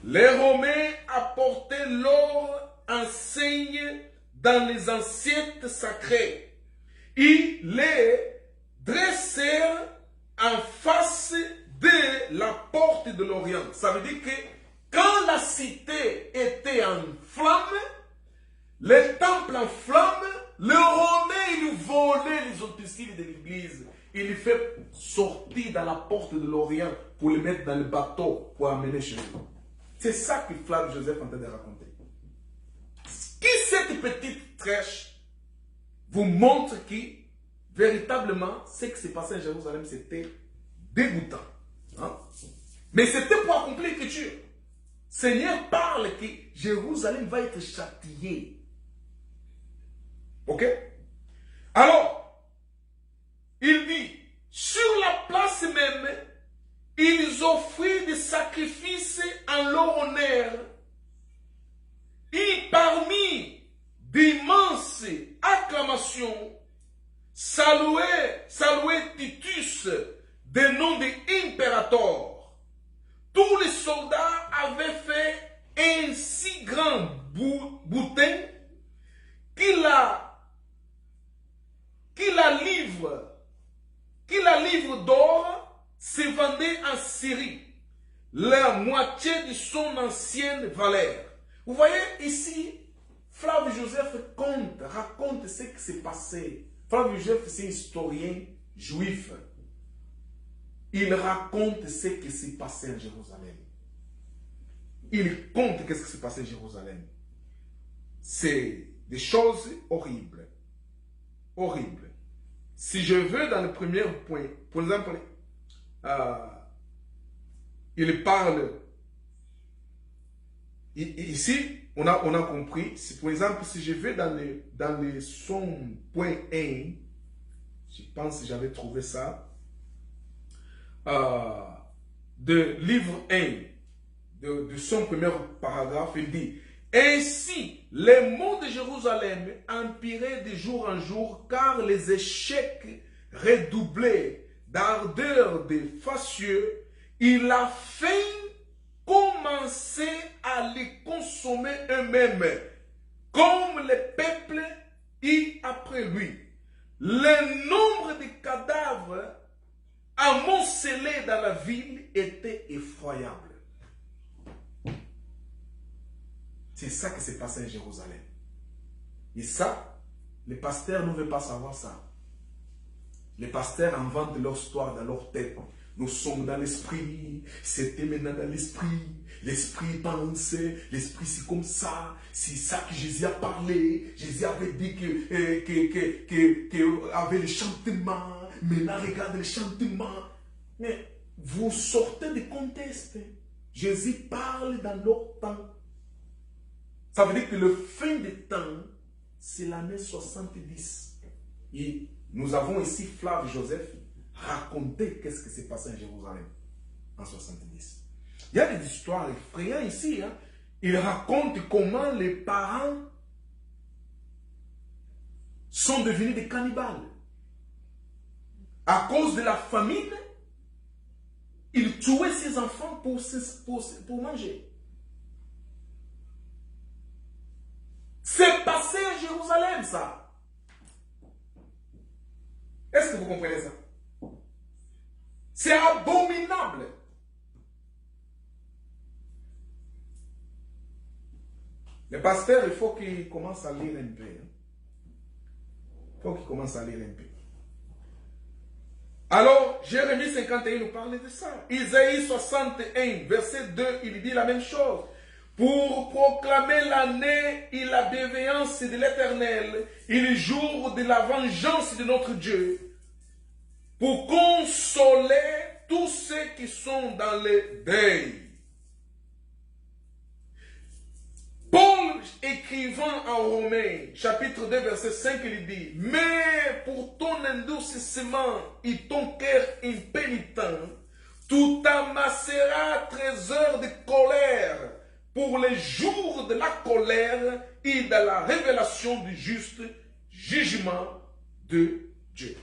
les Romains apportaient leur enseigne dans les assiettes sacrées. Ils les dressèrent en face de la porte de l'Orient. Ça veut dire que quand la cité était en flammes, le temple en flammes, les Romains ils volaient les ustensiles de l'église. il le fait sortir dans la porte de l'Orient pour le mettre dans le bateau pour amener chez lui. C'est ça que Flavius Joseph est en train de raconter. Qui cette petite trèche vous montre que véritablement ce qui s'est passé à Jérusalem c'était dégoûtant. Hein? Mais c'était pour accomplir l'écriture. Seigneur parle que Jérusalem va être châtiée. Ok? Alors, il dit, sur la place même, ils offrirent des sacrifices en leur honneur. Et parmi d'immenses acclamations, saluaient Titus des noms d'impérator. Tous les soldats avaient fait un si grand boutin qu'il la livre d'or se vendait en Syrie, la moitié de son ancienne valeur. Vous voyez ici, Flavius Joseph raconte ce qui s'est passé. Flavius Joseph, c'est un historien juif. Il raconte ce qui s'est passé en Jérusalem. Il compte qu'est-ce qui s'est passé en Jérusalem. C'est des choses horribles. Horribles. Si je veux dans le premier point, par exemple, il parle, ici, on a compris, si, par exemple, si je vais dans le son point 1, je pense que j'avais trouvé ça, de livre 1, de son premier paragraphe, il dit, ainsi, les mots de Jérusalem empiraient de jour en jour, car les échecs redoublaient d'ardeur des facieux, il a fait commencer à les consommer eux-mêmes, comme les peuples y après lui. Le nombre de cadavres amoncelés dans la ville était effroyable. C'est ça qui s'est passé à Jérusalem. Et ça, les pasteurs ne veulent pas savoir ça. Les pasteurs inventent leur histoire dans leur tête. Nous sommes dans l'esprit, c'était maintenant dans l'esprit. L'esprit pense, l'esprit c'est comme ça. C'est ça que Jésus a parlé. Jésus avait dit que avait le chantement. Maintenant, regardez le chantement. Mais vous sortez du contexte. Jésus parle dans leur temps. Ça veut dire que le fin des temps, c'est l'année 70. Et nous avons ici Flavius Joseph raconter qu'est-ce qui s'est passé à Jérusalem en 70. Il y a des histoires effrayantes ici. Hein. Il raconte comment les parents sont devenus des cannibales. À cause de la famine, ils tuaient ses enfants pour manger. C'est passé à Jérusalem, ça. Est-ce que vous comprenez ça? C'est abominable. Les pasteurs, il faut qu'ils commencent à lire un peu. Il faut qu'ils commencent à lire un peu. Alors, Jérémie 51 nous parle de ça. Isaïe 61, verset 2, il dit la même chose. Pour proclamer l'année et la bienveillance de l'Éternel et le jour de la vengeance de notre Dieu, pour consoler tous ceux qui sont dans le deuil. Paul, écrivant en Romains, chapitre 2, verset 5, il dit, mais pour ton endurcissement et ton cœur impénitent, tu t'amasseras trésor de colère pour les jours de la colère et de la révélation du juste jugement de Dieu.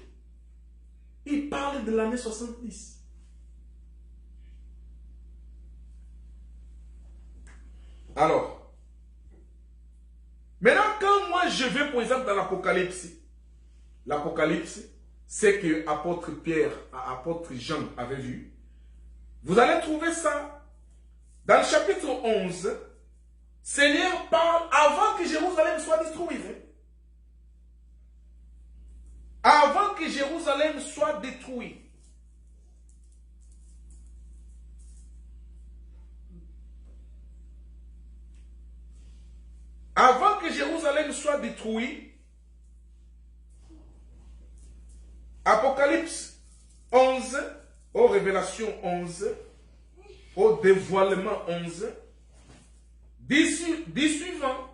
Il parle de l'année 70. Alors, maintenant quand moi je vais par exemple dans l'Apocalypse, l'Apocalypse, c'est que apôtre Pierre, apôtre Jean avait vu, vous allez trouver ça dans le chapitre 11, Seigneur parle avant que Jérusalem soit détruite. avant que Jérusalem soit détruit. Avant que Jérusalem soit détruit, Apocalypse 11, aux Révélations 11, au dévoilement 11, dit suivant.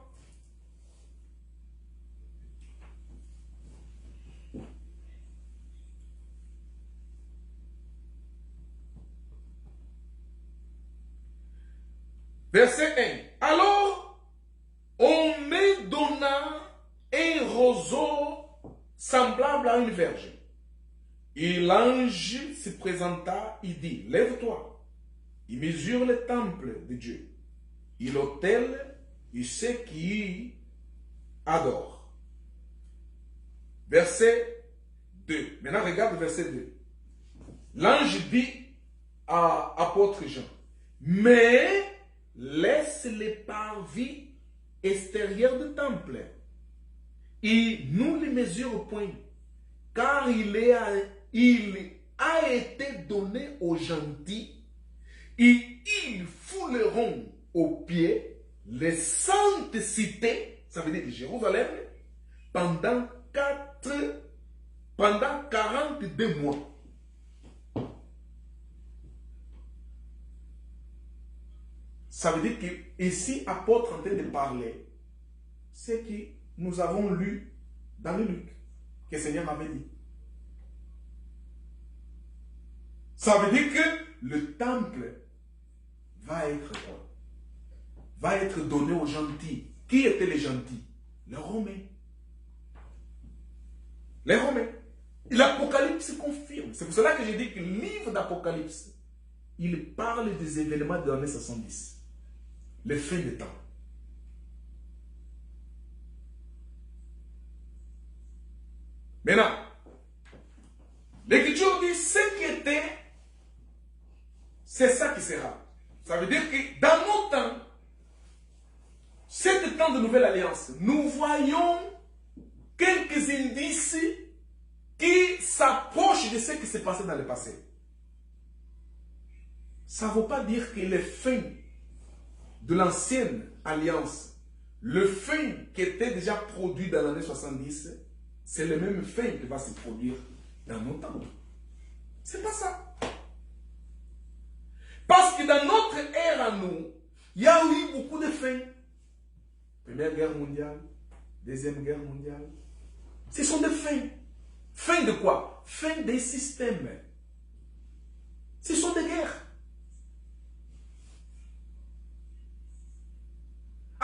Verset 1. Alors, on me donna un roseau semblable à une verge. Et l'ange se présenta, il dit, lève-toi. Il mesure le temple de Dieu. Et l'autel, et ceux qui y adorent. Verset 2. Maintenant, regarde verset 2. L'ange dit à apôtre Jean, mais laisse les parvis extérieurs du temple. Et nous les mesure point, car il a été donné aux gentils, et ils fouleront aux pieds les saintes cités, ça veut dire Jérusalem, pendant 42 mois. Ça veut dire que ici, apôtre en train de parler, c'est que nous avons lu dans le Luc, que le Seigneur avait dit. Ça veut dire que le temple va être quoi? Va être donné aux gentils. Qui étaient les gentils? Les Romains. Les Romains. L'Apocalypse confirme. C'est pour cela que j'ai dit que le livre d'Apocalypse, il parle des événements de l'année 70. Les fins des temps. Maintenant, l'Écriture dit ce qui était, c'est ça qui sera. Ça veut dire que dans nos temps, cet temps de nouvelle alliance, nous voyons quelques indices qui s'approchent de ce qui s'est passé dans le passé. Ça ne veut pas dire que les fins de l'ancienne alliance, le fin qui était déjà produit dans l'année 70, c'est le même fin qui va se produire dans nos temps. C'est pas ça. Parce que dans notre ère à nous, il y a eu beaucoup de fins. Première guerre mondiale, deuxième guerre mondiale. Ce sont des fins. Fin de quoi? Fin des systèmes. Ce sont des guerres.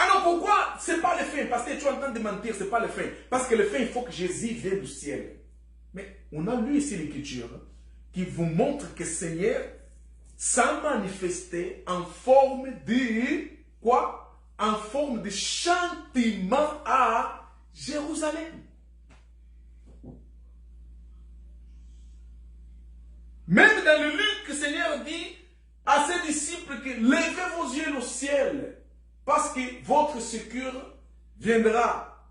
Alors pourquoi c'est pas le fin? Parce que tu es en train de mentir, c'est pas le fin. Parce que le fin, il faut que Jésus vienne du ciel. Mais on a lu ici l'Écriture qui vous montre que le Seigneur s'est manifesté en forme de quoi? En forme de châtiment à Jérusalem. Même dans le Luc, le Seigneur dit à ses disciples que levez vos yeux au ciel. Parce que votre secours viendra.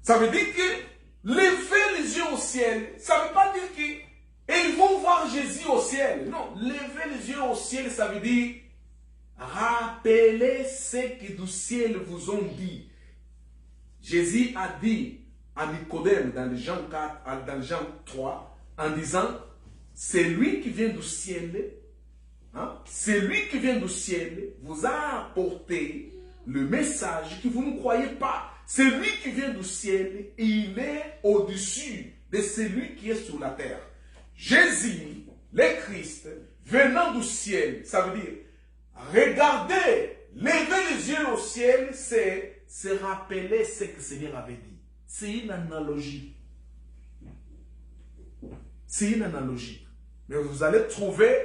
Ça veut dire que lever les yeux au ciel, ça ne veut pas dire qu'ils vont voir Jésus au ciel. Non, lever les yeux au ciel, ça veut dire rappelez ce que du ciel vous ont dit. Jésus a dit à Nicodème dans Jean 4, dans Jean 3, en disant, c'est lui qui vient du ciel. Hein? Celui qui vient du ciel vous a apporté le message que vous ne croyez pas. Celui qui vient du ciel, il est au-dessus de celui qui est sur la terre. Jésus, le Christ, venant du ciel, ça veut dire, regardez, lever les yeux au ciel, c'est se rappeler ce que le Seigneur avait dit. C'est une analogie. C'est une analogie. Mais vous allez trouver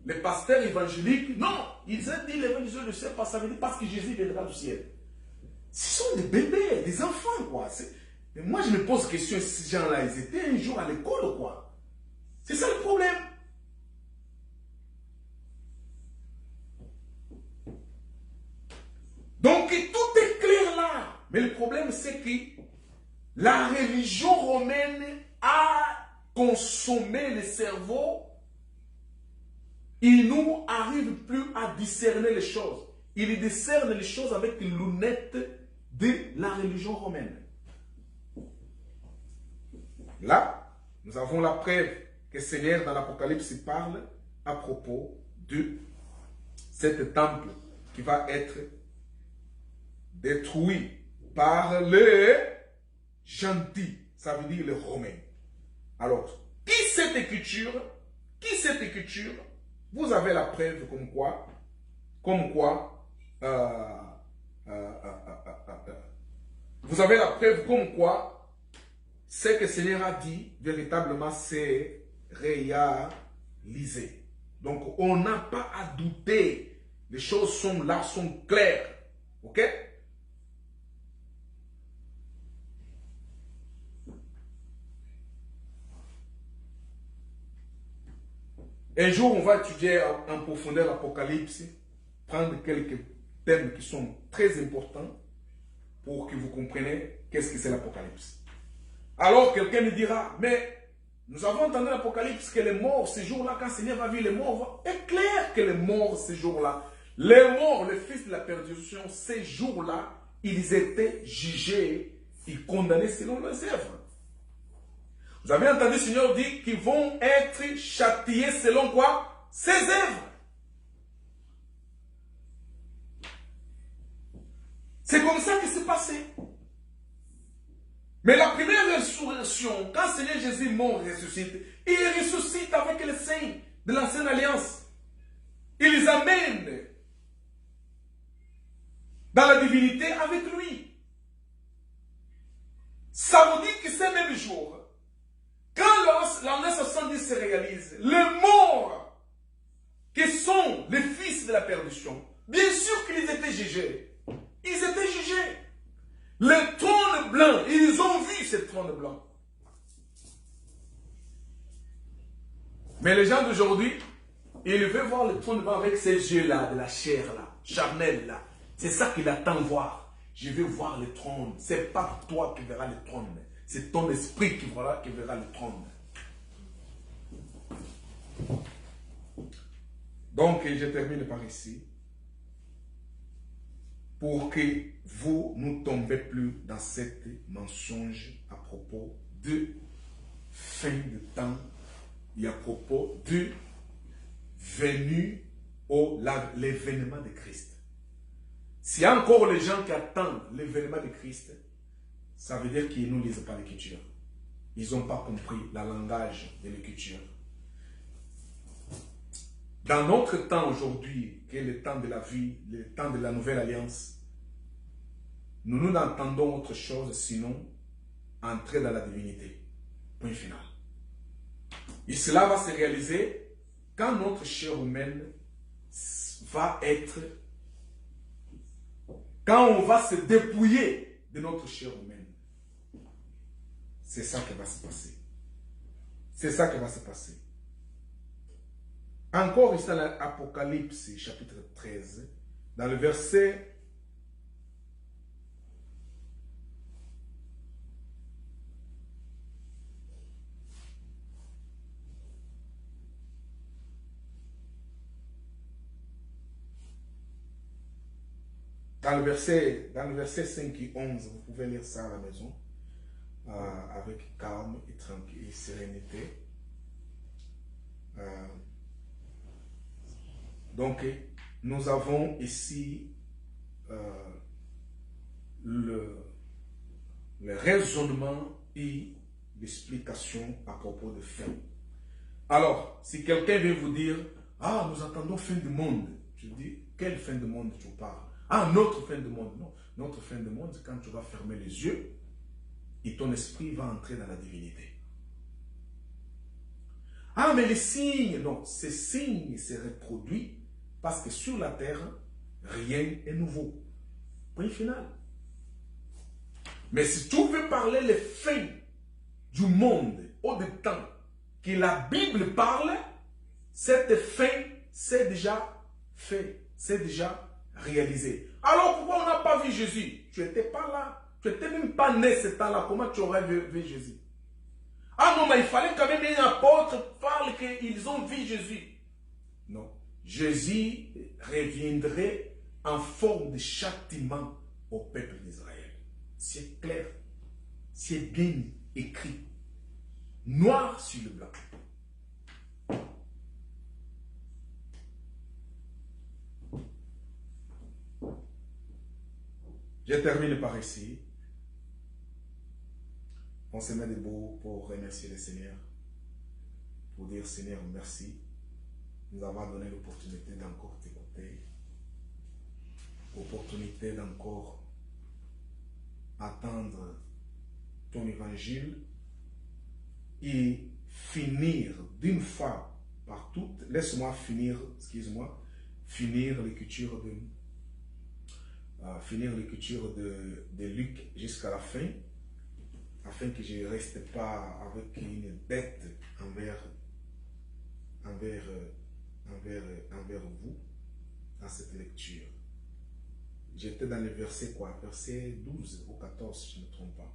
les pasteurs évangéliques, non, ils ont dit lever les yeux du ciel parce que Jésus viendra du ciel. Ce sont des bébés, des enfants, quoi. Mais moi, je me pose la question, ces gens-là, ils étaient un jour à l'école, quoi. C'est ça le problème. Donc, tout est clair là. Mais le problème, c'est que la religion romaine a consommé le cerveau. Il nous arrive plus à discerner les choses. Il discerne les choses avec les lunettes de la religion romaine. Là, nous avons la preuve que le Seigneur dans l'Apocalypse parle à propos de cet temple qui va être détruit par les gentils, ça veut dire les Romains. Alors, qui cette écriture, vous avez la preuve vous avez la preuve comme quoi ce que le Seigneur a dit, véritablement, c'est réalisé. Donc, on n'a pas à douter. Les choses sont là, sont claires. Ok? Un jour, on va étudier en profondeur l'Apocalypse, prendre quelques thèmes qui sont très importants pour que vous compreniez qu'est-ce que c'est l'Apocalypse. Alors, quelqu'un me dira, mais nous avons entendu l'Apocalypse que les morts, ces jours-là, quand le Seigneur va vivre les morts, est clair que les morts, ces jours-là, les morts, les fils de la perdition, ces jours-là, ils étaient jugés et condamnés selon leurs œuvres. Vous avez entendu le Seigneur dire qu'ils vont être châtiés selon quoi? Ses œuvres. C'est comme ça que c'est passé. Mais la première résurrection, quand le Seigneur Jésus mort ressuscite, il ressuscite avec les saints de l'ancienne alliance. Il les amène dans la divinité avec lui. Ça veut dire que ces mêmes jours, quand l'année 70 se réalise, les morts qui sont les fils de la perdition, bien sûr qu'ils étaient jugés. Ils étaient jugés. Les trônes blancs, ils ont vu ces trônes blancs. Mais les gens d'aujourd'hui, ils veulent voir le trône blanc avec ces yeux-là, de la chair-là, charnelle-là. C'est ça qu'il attend voir. Je veux voir le trône. Ce n'est pas toi qui verras le trône. C'est ton esprit qui verra le trône. Donc, je termine par ici. Pour que vous ne tombez plus dans cette mensonge à propos de fin de temps et à propos de venue au l'événement de Christ. S'il y a encore les gens qui attendent l'événement de Christ, ça veut dire qu'ils ne lisent pas l'écriture. Ils n'ont pas compris le langage de l'écriture. Dans notre temps aujourd'hui, qui est le temps de la vie, le temps de la nouvelle alliance, nous n'entendons autre chose sinon entrer dans la divinité. Point final. Et cela va se réaliser quand notre chair humaine va être... Quand on va se dépouiller de notre chair humaine. C'est ça qui va se passer. C'est ça qui va se passer. Encore ici dans l'Apocalypse, chapitre 13, dans le verset 5 et 11, vous pouvez lire ça à la maison, avec calme et tranquille et sérénité. Donc, nous avons ici le raisonnement et l'explication à propos de fin. Alors, si quelqu'un vient vous dire, ah, nous attendons fin du monde, je dis, quelle fin du monde tu parles? Ah, notre fin du monde. Non, notre fin du monde, c'est quand tu vas fermer les yeux et ton esprit va entrer dans la divinité. Ah, mais les signes, non, ces signes se reproduisent parce que sur la terre, rien n'est nouveau. Point final. Mais si tu veux parler les fins du monde ou du temps que la Bible parle, cette fin, c'est déjà fait, c'est déjà réalisé. Alors pourquoi on n'a pas vu Jésus? Tu n'étais pas là. Tu n'étais même pas né ce temps-là. Comment tu aurais vu Jésus? Ah non, mais il fallait quand même un apôtre parle qu'ils ont vu Jésus. Non. Jésus reviendrait en forme de châtiment au peuple d'Israël. C'est clair. C'est bien écrit. Noir sur le blanc. Je termine par ici. On se met debout pour remercier le Seigneur. Pour dire Seigneur, merci. Nous avons donné l'opportunité d'encore t'écouter. Opportunité d'encore attendre ton évangile et finir d'une fois par toutes. Laisse-moi finir, excuse-moi, finir l'écriture de Luc jusqu'à la fin, afin que je ne reste pas avec une dette envers vous dans cette lecture. J'étais dans le verset quoi? Verset 12 ou 14, si je ne me trompe pas.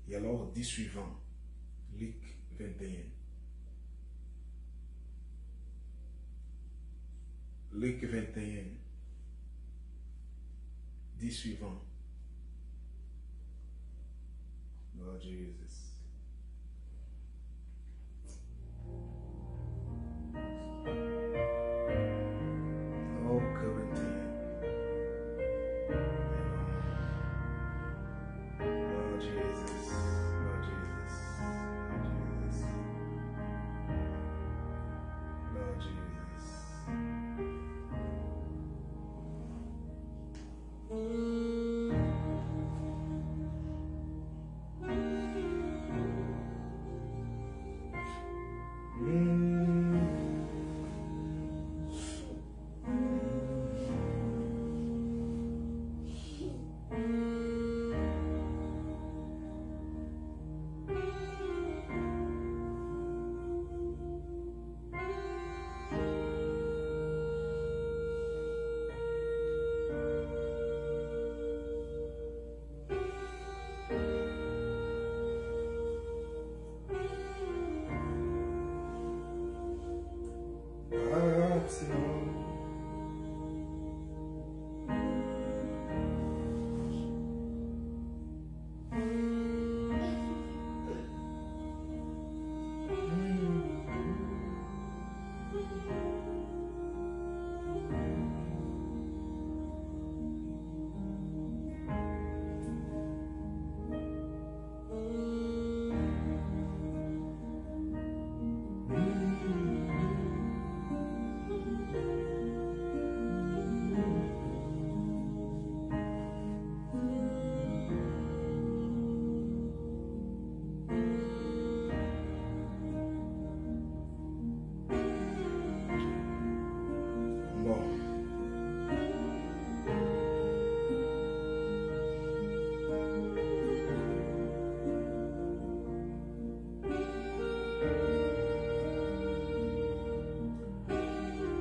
Et alors, dit suivant, Luc 21. Luc 21, dit suivant. Lord Jesus. Oh, Corinthians. Lord Jesus. Lord Jesus. Lord Jesus. Lord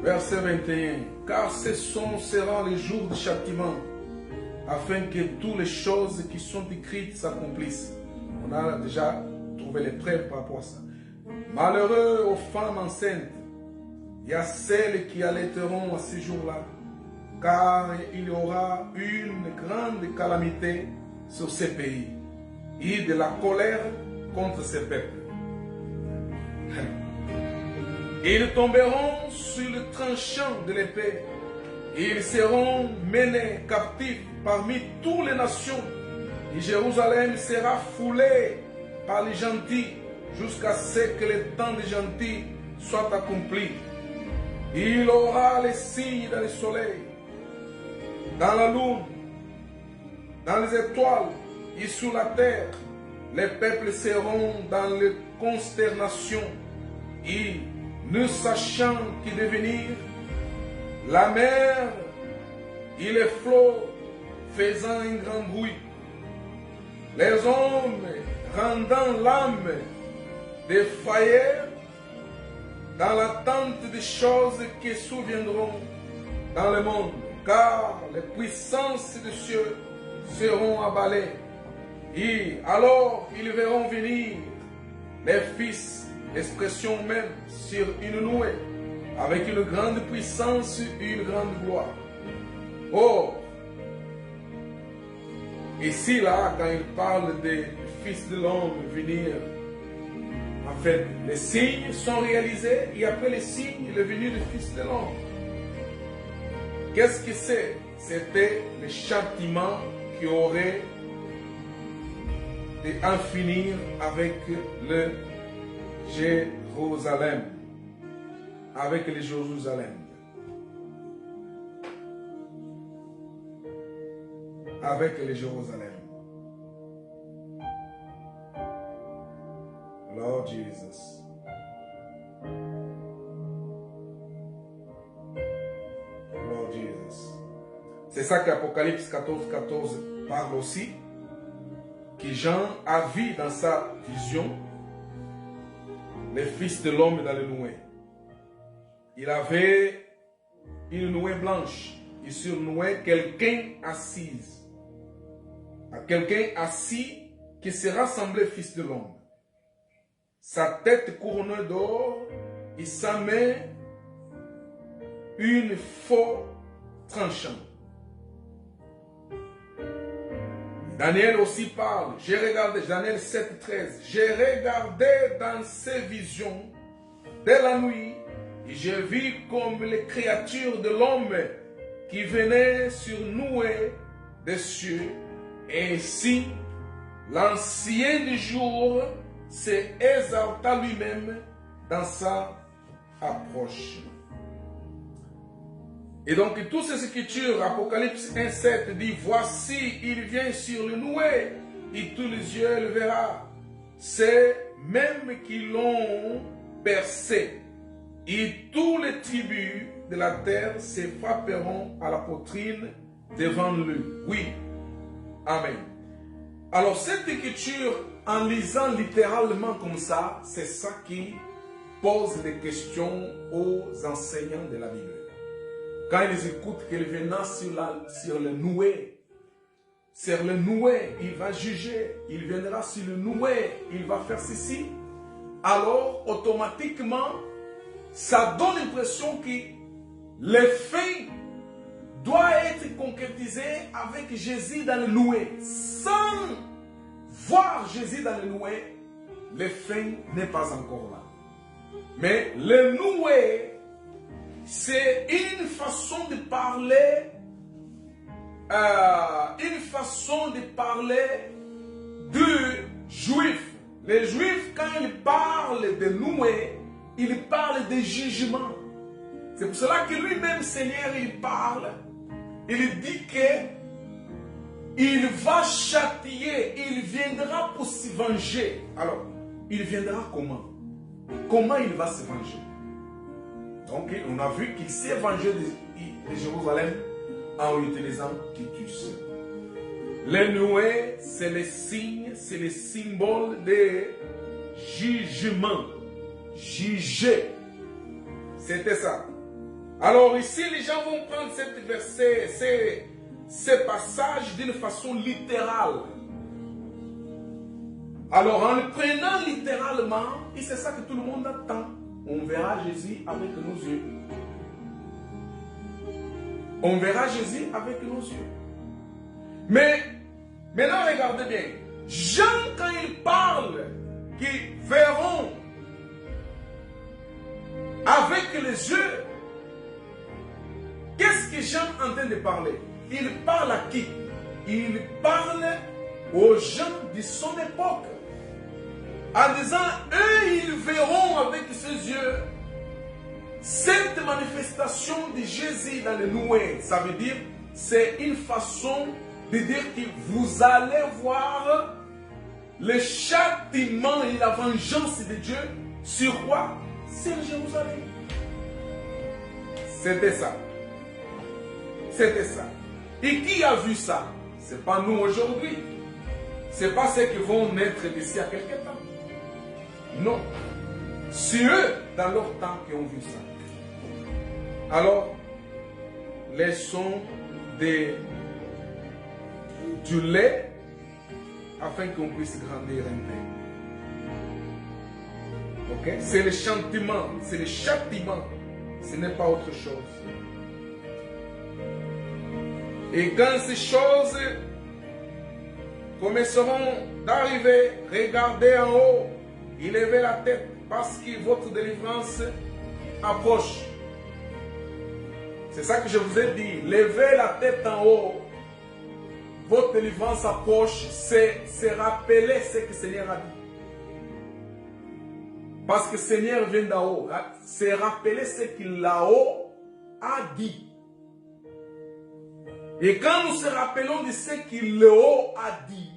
Verset 21. Car ce seront les jours de châtiment, afin que toutes les choses qui sont écrites s'accomplissent. On a déjà trouvé les preuves par rapport à ça. Malheureux aux femmes enceintes, et à celles qui allaiteront à ce jour-là, car il y aura une grande calamité sur ces pays, et de la colère contre ces peuples. Ils tomberont sur le tranchant de l'épée. Ils seront menés captifs parmi toutes les nations. Et Jérusalem sera foulée par les gentils jusqu'à ce que le temps des gentils soit accompli. Il aura les signes dans le soleil, dans la lune, dans les étoiles et sur la terre. Les peuples seront dans les consternations et ne sachant qu'y devenir, la mer et les flots faisant un grand bruit, les hommes rendant l'âme défaillir dans l'attente des choses qui surviendront dans le monde, car les puissances des cieux seront abalés. Et alors ils verront venir les fils, expression même, sur une nuée, avec une grande puissance et une grande gloire. Or, ici là, quand il parle des fils de l'homme venir, en fait, les signes sont réalisés et après les signes, il est venu le fils de l'homme. Qu'est-ce que c'est? C'était le châtiment qui aurait d'en finir avec le Jérusalem. Avec le Jérusalem. Avec le Jérusalem. Lord Jesus. Lord Jesus. C'est ça qu'Apocalypse 14 parle aussi. Que Jean a vu dans sa vision les fils de l'homme dans le noué. Il avait une nouée blanche et sur le noué quelqu'un assis. Quelqu'un assis qui se rassemblait fils de l'homme. Sa tête couronnée d'or et sa main une faux tranchant. Daniel aussi parle. J'ai regardé, Daniel 7:13. J'ai regardé dans ses visions dès la nuit et j'ai vu comme les créatures de l'homme qui venaient sur nous des cieux. Et ainsi, l'ancien du jour s'est exalta lui-même dans sa approche. Et donc, toutes ces écritures, Apocalypse 1:7 dit, voici, il vient sur le noué, et tous les yeux le verront. C'est même qui l'ont percé, et tous les tribus de la terre se frapperont à la poitrine devant lui. Oui. Amen. Alors, cette écriture, en lisant littéralement comme ça, c'est ça qui pose des questions aux enseignants de la Bible. Quand ils écoutent qu'il viendra sur le noué, il va juger, il viendra sur le noué, il va faire ceci, alors automatiquement, ça donne l'impression que les fins doivent être concrétisés avec Jésus dans le noué. Sans voir Jésus dans le noué, les fins n'est pas encore là. Mais le noué, c'est une façon de parler, de juifs. Les juifs, quand ils parlent de noué, ils parlent de jugement. C'est pour cela que lui-même, Seigneur, il parle. Il dit que il va châtier, il viendra pour se venger. Alors, il viendra comment? Comment il va se venger? Donc, on a vu qu'il s'est vengé de Jérusalem en utilisant Titus. Le noué, c'est le signe, c'est le symbole de jugement. Juger. C'était ça. Alors ici, les gens vont prendre cet verset, ces passages d'une façon littérale. Alors, en le prenant littéralement, et c'est ça que tout le monde attend. On verra Jésus avec nos yeux. On verra Jésus avec nos yeux. Mais, maintenant regardez bien. Jean, quand il parle, qu'ils verront avec les yeux, qu'est-ce que Jean est en train de parler? Il parle à qui? Il parle aux gens de son époque. En disant, eux, ils verront avec ses yeux cette manifestation de Jésus dans le noué. Ça veut dire, c'est une façon de dire que vous allez voir le châtiment et la vengeance de Dieu sur quoi? Sur Jérusalem. C'était ça. C'était ça. Et qui a vu ça? Ce n'est pas nous aujourd'hui. Ce n'est pas ceux qui vont naître d'ici à quelque temps. Non. C'est eux, dans leur temps, qui ont vu ça. Alors, laissons des du lait afin qu'on puisse grandir un peu. Ok? C'est le châtiment, c'est le châtiment, ce n'est pas autre chose. Et quand ces choses commenceront d'arriver, regardez en haut, élevez la tête parce que votre délivrance approche. C'est ça que je vous ai dit. Levez la tête en haut. Votre délivrance approche. C'est rappeler ce que le Seigneur a dit. Parce que le Seigneur vient d'en haut. C'est rappeler ce qu'il là-haut a dit. Et quand nous se rappelons de ce qu'il là-haut a dit,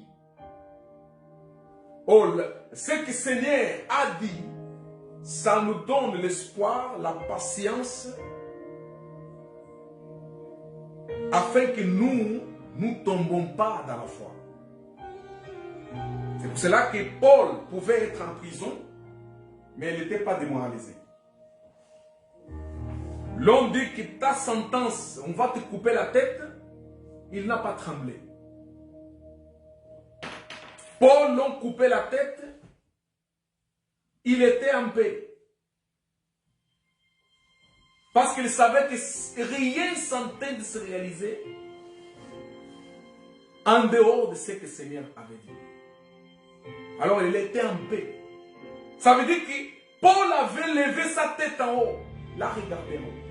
ce que le Seigneur a dit, ça nous donne l'espoir, la patience, afin que nous ne tombons pas dans la foi. C'est pour cela que Paul pouvait être en prison, mais il n'était pas démoralisé. L'on dit que ta sentence, on va te couper la tête, il n'a pas tremblé. Paul l'ont coupé la tête, il était en paix. Parce qu'il savait que rien sentait de se réaliser en dehors de ce que le Seigneur avait dit. Alors il était en paix. Ça veut dire que Paul avait levé sa tête en haut. Là, regardez en haut.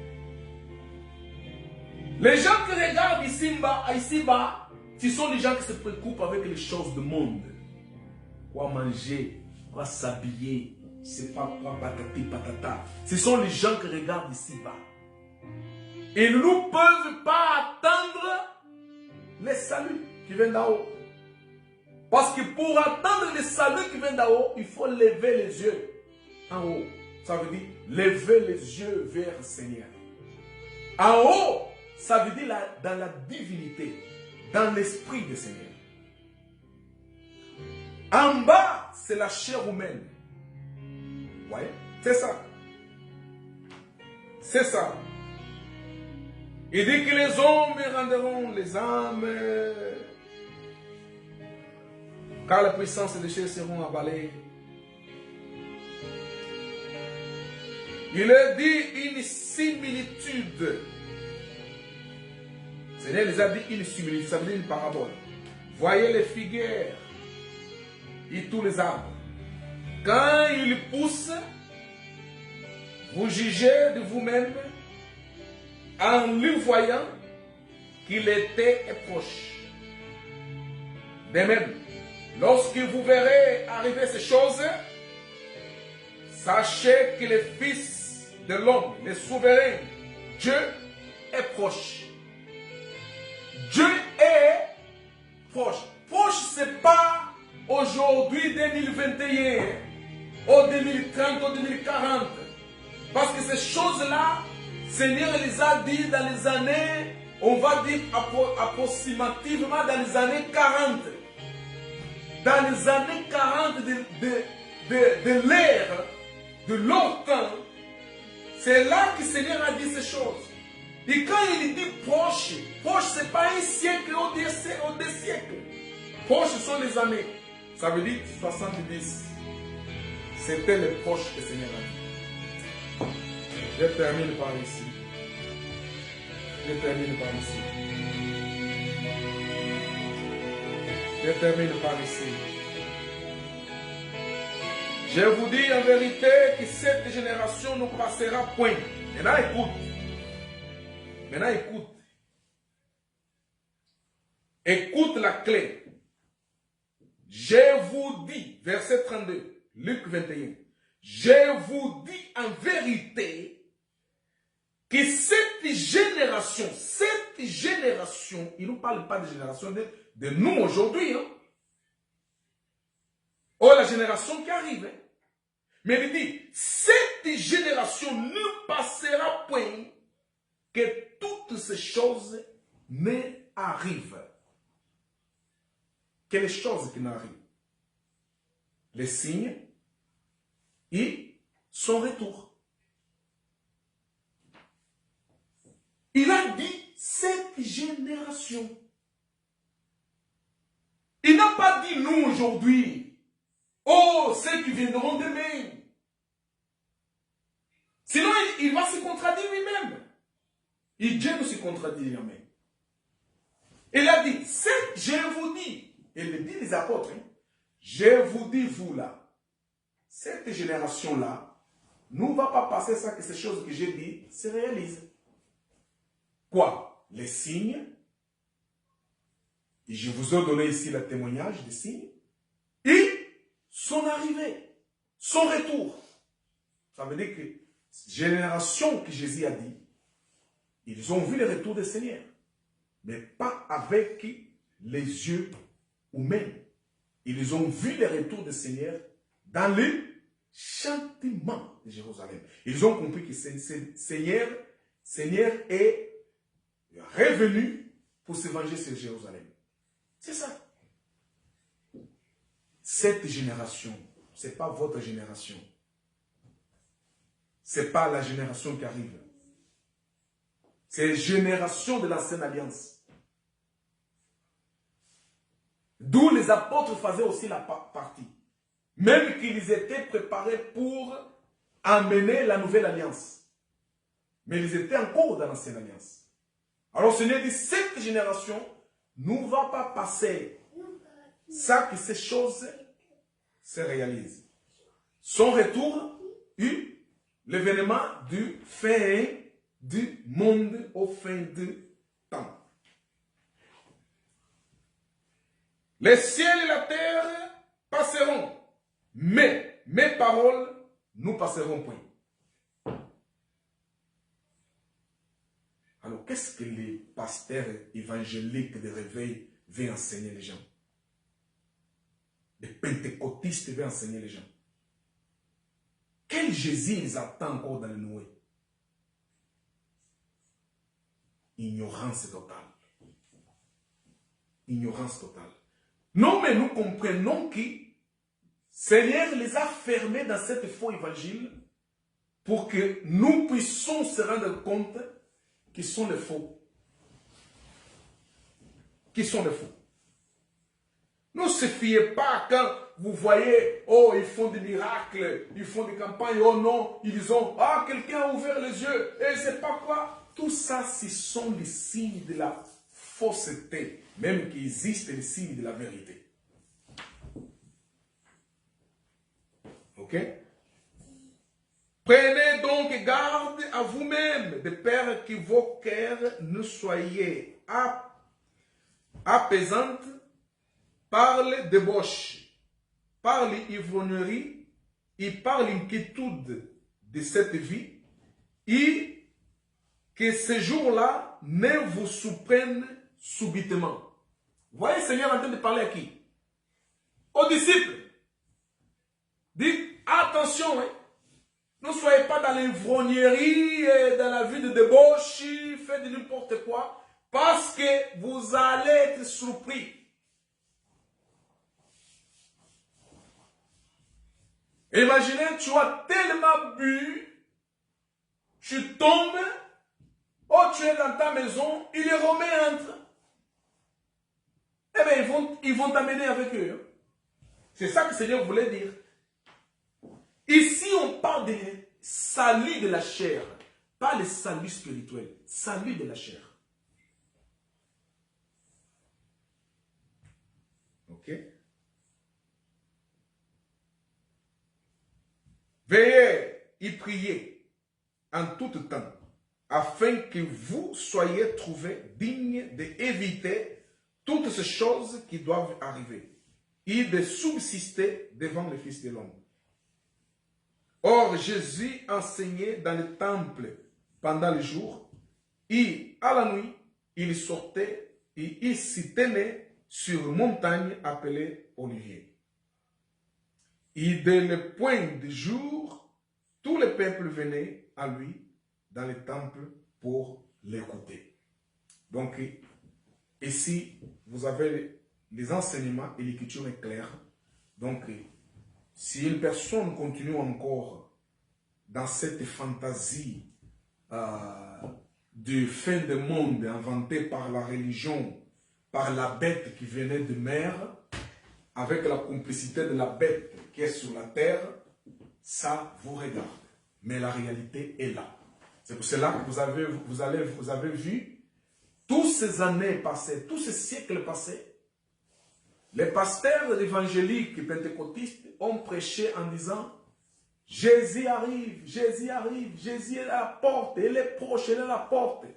Les gens qui regardent ici bas, ce sont les gens qui se préoccupent avec les choses du monde. Quoi manger, quoi s'habiller, je ne sais pas quoi, patati patata. Ce sont les gens qui regardent ici bas. Ils ne peuvent pas attendre le salut qui vient d'en haut. Parce que pour attendre le salut qui vient d'en haut, il faut lever les yeux en haut. Ça veut dire lever les yeux vers le Seigneur. En haut, ça veut dire dans la divinité, dans l'esprit du Seigneur. En bas, c'est la chair humaine. Vous voyez? C'est ça. C'est ça. Il dit que les hommes rendront les âmes, car la puissance des cieux seront avalées. Il a dit une similitude. Le Seigneur les a dit une similitude, ça veut dire une parabole. Voyez les figuières et tous les arbres. Quand ils poussent, vous jugez de vous-même en le voyant qu'il était proche. De même, lorsque vous verrez arriver ces choses, sachez que le Fils de l'homme, le souverain, Dieu est proche. Dieu est proche. Proche, ce n'est pas aujourd'hui 2021, au 2030, au 2040. Parce que ces choses-là, Seigneur les a dit dans les années, on va dire approximativement dans les années 40. Dans les années 40 de l'ère, de longtemps, c'est là que le Seigneur a dit ces choses. Et quand il dit proche, proche ce n'est pas un siècle ou deux siècles. Proche ce sont les années. Ça veut dire 70. C'était les proches que le Seigneur a dit. Je termine par ici. Je termine par ici. Je termine par ici. Je vous dis en vérité que cette génération ne passera point. Maintenant écoute. Maintenant écoute. Écoute la clé. Je vous dis, verset 32, Luc 21. Je vous dis en vérité que cette génération, il ne nous parle pas de génération de nous aujourd'hui. Hein. Oh, la génération qui arrive. Hein. Mais il dit, cette génération ne passera point que toutes ces choses n'arrivent. Quelles choses qui n'arrivent? Les signes et son retour. Il a dit cette génération. Il n'a pas dit nous aujourd'hui. Oh, ceux qui viendront demain. Sinon, il va se contredire lui-même. Et Dieu ne se contredit jamais. Il a dit, je vous dis, il le dit les apôtres, hein, je vous dis vous là, cette génération-là, ne va pas passer ça que ces choses que j'ai dit se réalisent. Quoi? Les signes. Et je vous ai donné ici le témoignage des signes. Et son arrivée, son retour. Ça veut dire que génération que Jésus a dit, ils ont vu le retour du Seigneur. Mais pas avec les yeux humains. Ils ont vu le retour du Seigneur dans le châtiment de Jérusalem. Ils ont compris que Seigneur est revenu pour se venger sur Jérusalem. C'est ça. Cette génération, ce n'est pas votre génération. Ce n'est pas la génération qui arrive. C'est la génération de l'ancienne alliance. D'où les apôtres faisaient aussi la partie. Même qu'ils étaient préparés pour amener la nouvelle alliance. Mais ils étaient encore dans l'ancienne alliance. Alors le Seigneur dit, cette génération ne va pas passer ça que ces choses se réalisent. Son retour eut l'événement du fin du monde au fin du temps. Les ciels et la terre passeront, mais mes paroles ne passeront point. Alors, qu'est-ce que les pasteurs évangéliques de réveil veulent enseigner les gens? Les pentecôtistes veulent enseigner les gens. Quel Jésus ils attendent encore dans le Noé? Ignorance totale. Ignorance totale. Non, mais nous comprenons que Seigneur les a fermés dans cette faux évangile pour que nous puissions se rendre compte qu'ils sont les faux. Qui sont les faux. Ne se fiez pas quand vous voyez, oh, ils font des miracles, ils font des campagnes, oh non, ils ont, ah, quelqu'un a ouvert les yeux, et je ne sais pas quoi. Tout ça, ce sont les signes de la fausseté, même qu'il existe les signes de la vérité. Ok? Prenez donc garde à vous-même, de peur que vos cœurs ne soient apaisantes par les débauches, par l'ivrognerie et par l'inquiétude de cette vie, et que ces jours-là ne vous surprennent subitement. Vous voyez le Seigneur en train de parler à qui? Aux disciples. Dites attention, hein. Ne soyez pas dans l'ivrognerie, dans la vie de débauche, faites de n'importe quoi, parce que vous allez être surpris. Imaginez, tu as tellement bu, tu tombes, oh, tu es dans ta maison, et les Romains entrent. Eh bien, ils vont t'amener avec eux. Hein. C'est ça que le Seigneur voulait dire. Ici, on parle de salut de la chair, pas le salut spirituel, salut de la chair. Ok? Veillez et priez en tout temps, afin que vous soyez trouvés dignes d'éviter toutes ces choses qui doivent arriver et de subsister devant le Fils de l'homme. Or, Jésus enseignait dans le temple pendant le jour, et à la nuit, il sortait et il s'y tenait sur une montagne appelée Olivier. Et dès le point du jour, tout le peuple venait à lui dans le temple pour l'écouter. Donc, ici, vous avez les enseignements et l'écriture est claire. Donc, si une personne continue encore dans cette fantaisie de fin de monde inventée par la religion, par la bête qui venait de mer, avec la complicité de la bête qui est sur la terre, ça vous regarde. Mais la réalité est là. C'est pour cela que vous avez vu, toutes ces années passées, tous ces siècles passés, les pasteurs évangéliques pentecôtistes ont prêché en disant « Jésus arrive, Jésus arrive, Jésus est à la porte, il est proche, il est à la porte. »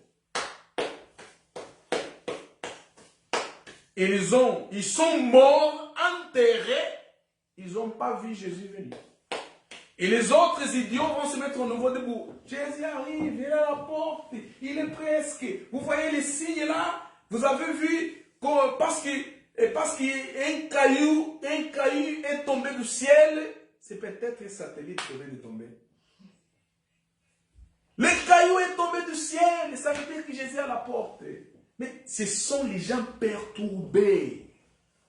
Ils sont morts, enterrés, ils n'ont pas vu Jésus venir. Et les autres idiots vont se mettre au nouveau debout. Jésus arrive, il est à la porte, il est presque. Vous voyez les signes là? Vous avez vu parce qu'un caillou est tombé du ciel, c'est peut-être un satellite qui vient de tomber. Le caillou est tombé du ciel, ça veut dire que Jésus est à la porte. Mais ce sont les gens perturbés.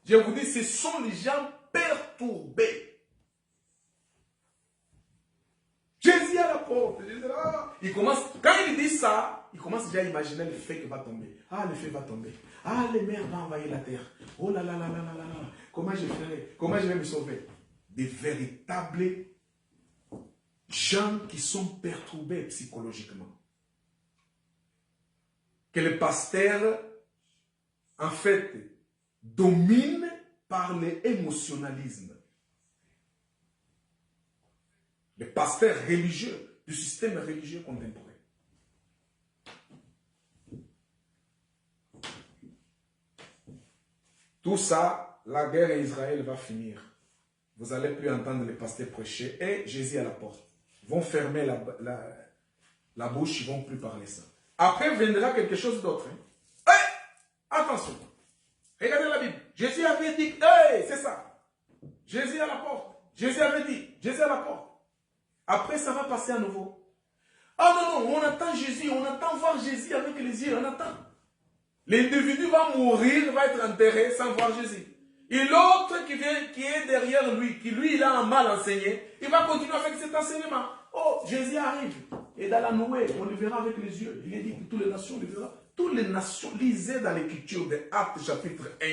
Je vous dis, ce sont les gens perturbés. Jésus est à la porte. Jésus est là. Quand il dit ça, il commence déjà à imaginer le feu qui va tomber. Ah, le feu va tomber. Ah, les mers vont envahir la terre. Oh là là là là là là là. Comment je ferai? Comment je vais me sauver? Des véritables gens qui sont perturbés psychologiquement. Que le pasteur, en fait, domine par l'émotionnalisme. Le pasteur religieux du système religieux contemporain. Tout ça, la guerre en Israël va finir. Vous n'allez plus entendre les pasteurs prêcher et Jésus à la porte. Ils vont fermer la bouche, ils ne vont plus parler ça. Après viendra quelque chose d'autre. Hein. Hey, attention. Regardez la Bible. Jésus avait dit, hey, c'est ça. Jésus à la porte. Jésus avait dit, Jésus à la porte. Après, ça va passer à nouveau. Ah non, non, on attend Jésus, on attend voir Jésus avec les yeux, on attend. L'individu va mourir, va être enterré sans voir Jésus. Et l'autre qui est derrière lui, qui lui, il a un mal enseigné, il va continuer avec cet enseignement. Oh, Jésus arrive. Et dans la Noé, on le verra avec les yeux. Il est dit que toutes les nations le verront. Toutes les nations, lisez dans l'écriture de Actes chapitre 1,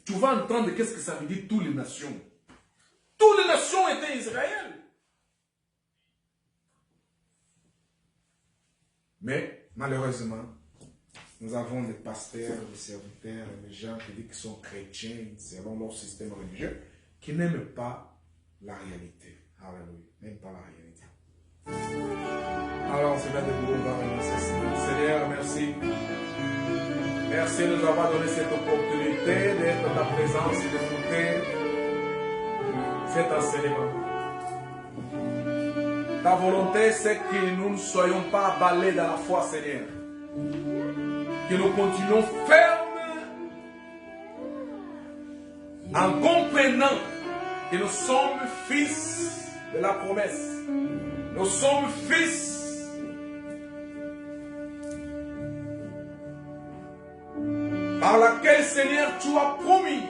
tu vas entendre qu'est-ce que ça veut dire toutes les nations. Toutes les nations étaient Israël. Mais malheureusement, nous avons des pasteurs, des serviteurs, des gens qui disent qu'ils sont chrétiens selon leur système religieux, qui n'aiment pas la réalité. Alléluia. N'aiment pas la réalité. Alors, c'est bien de vous voir. Seigneur, merci. Merci de nous avoir donné cette opportunité d'être dans ta présence et d'écouter cet enseignement. Ta volonté, c'est que nous ne soyons pas abalés dans la foi, Seigneur. Que nous continuons fermes en comprenant que nous sommes fils de la promesse. Nous sommes fils par laquelle, Seigneur, tu as promis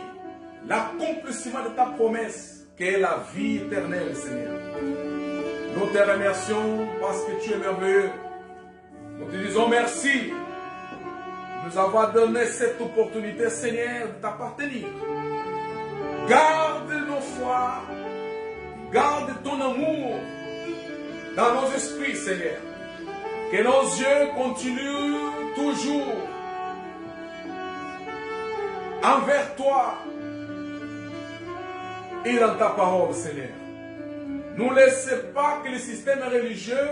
l'accomplissement de ta promesse, qui est la vie éternelle, Seigneur. Nous te remercions parce que tu es merveilleux. Nous te disons merci de nous avoir donné cette opportunité, Seigneur, de t'appartenir. Garde nos foi, garde ton amour dans nos esprits, Seigneur. Que nos yeux continuent toujours envers toi et dans ta parole, Seigneur. Ne laissez pas que le système religieux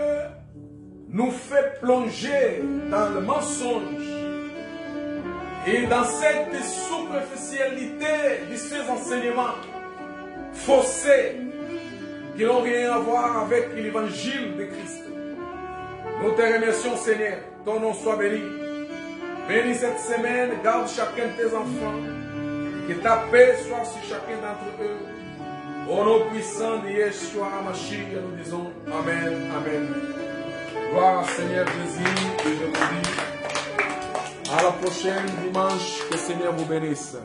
nous fait plonger dans le mensonge et dans cette superficialité de ces enseignements faussés qui n'ont rien à voir avec l'évangile de Christ. Nous te remercions, Seigneur. Ton nom soit béni. Bénis cette semaine, garde chacun de tes enfants. Que ta paix soit sur chacun d'entre eux. Au nom puissant de Yeshua HaMashiach, nous disons Amen, Amen. Gloire au Seigneur Jésus, et je vous dis à la prochaine dimanche, que le Seigneur vous bénisse.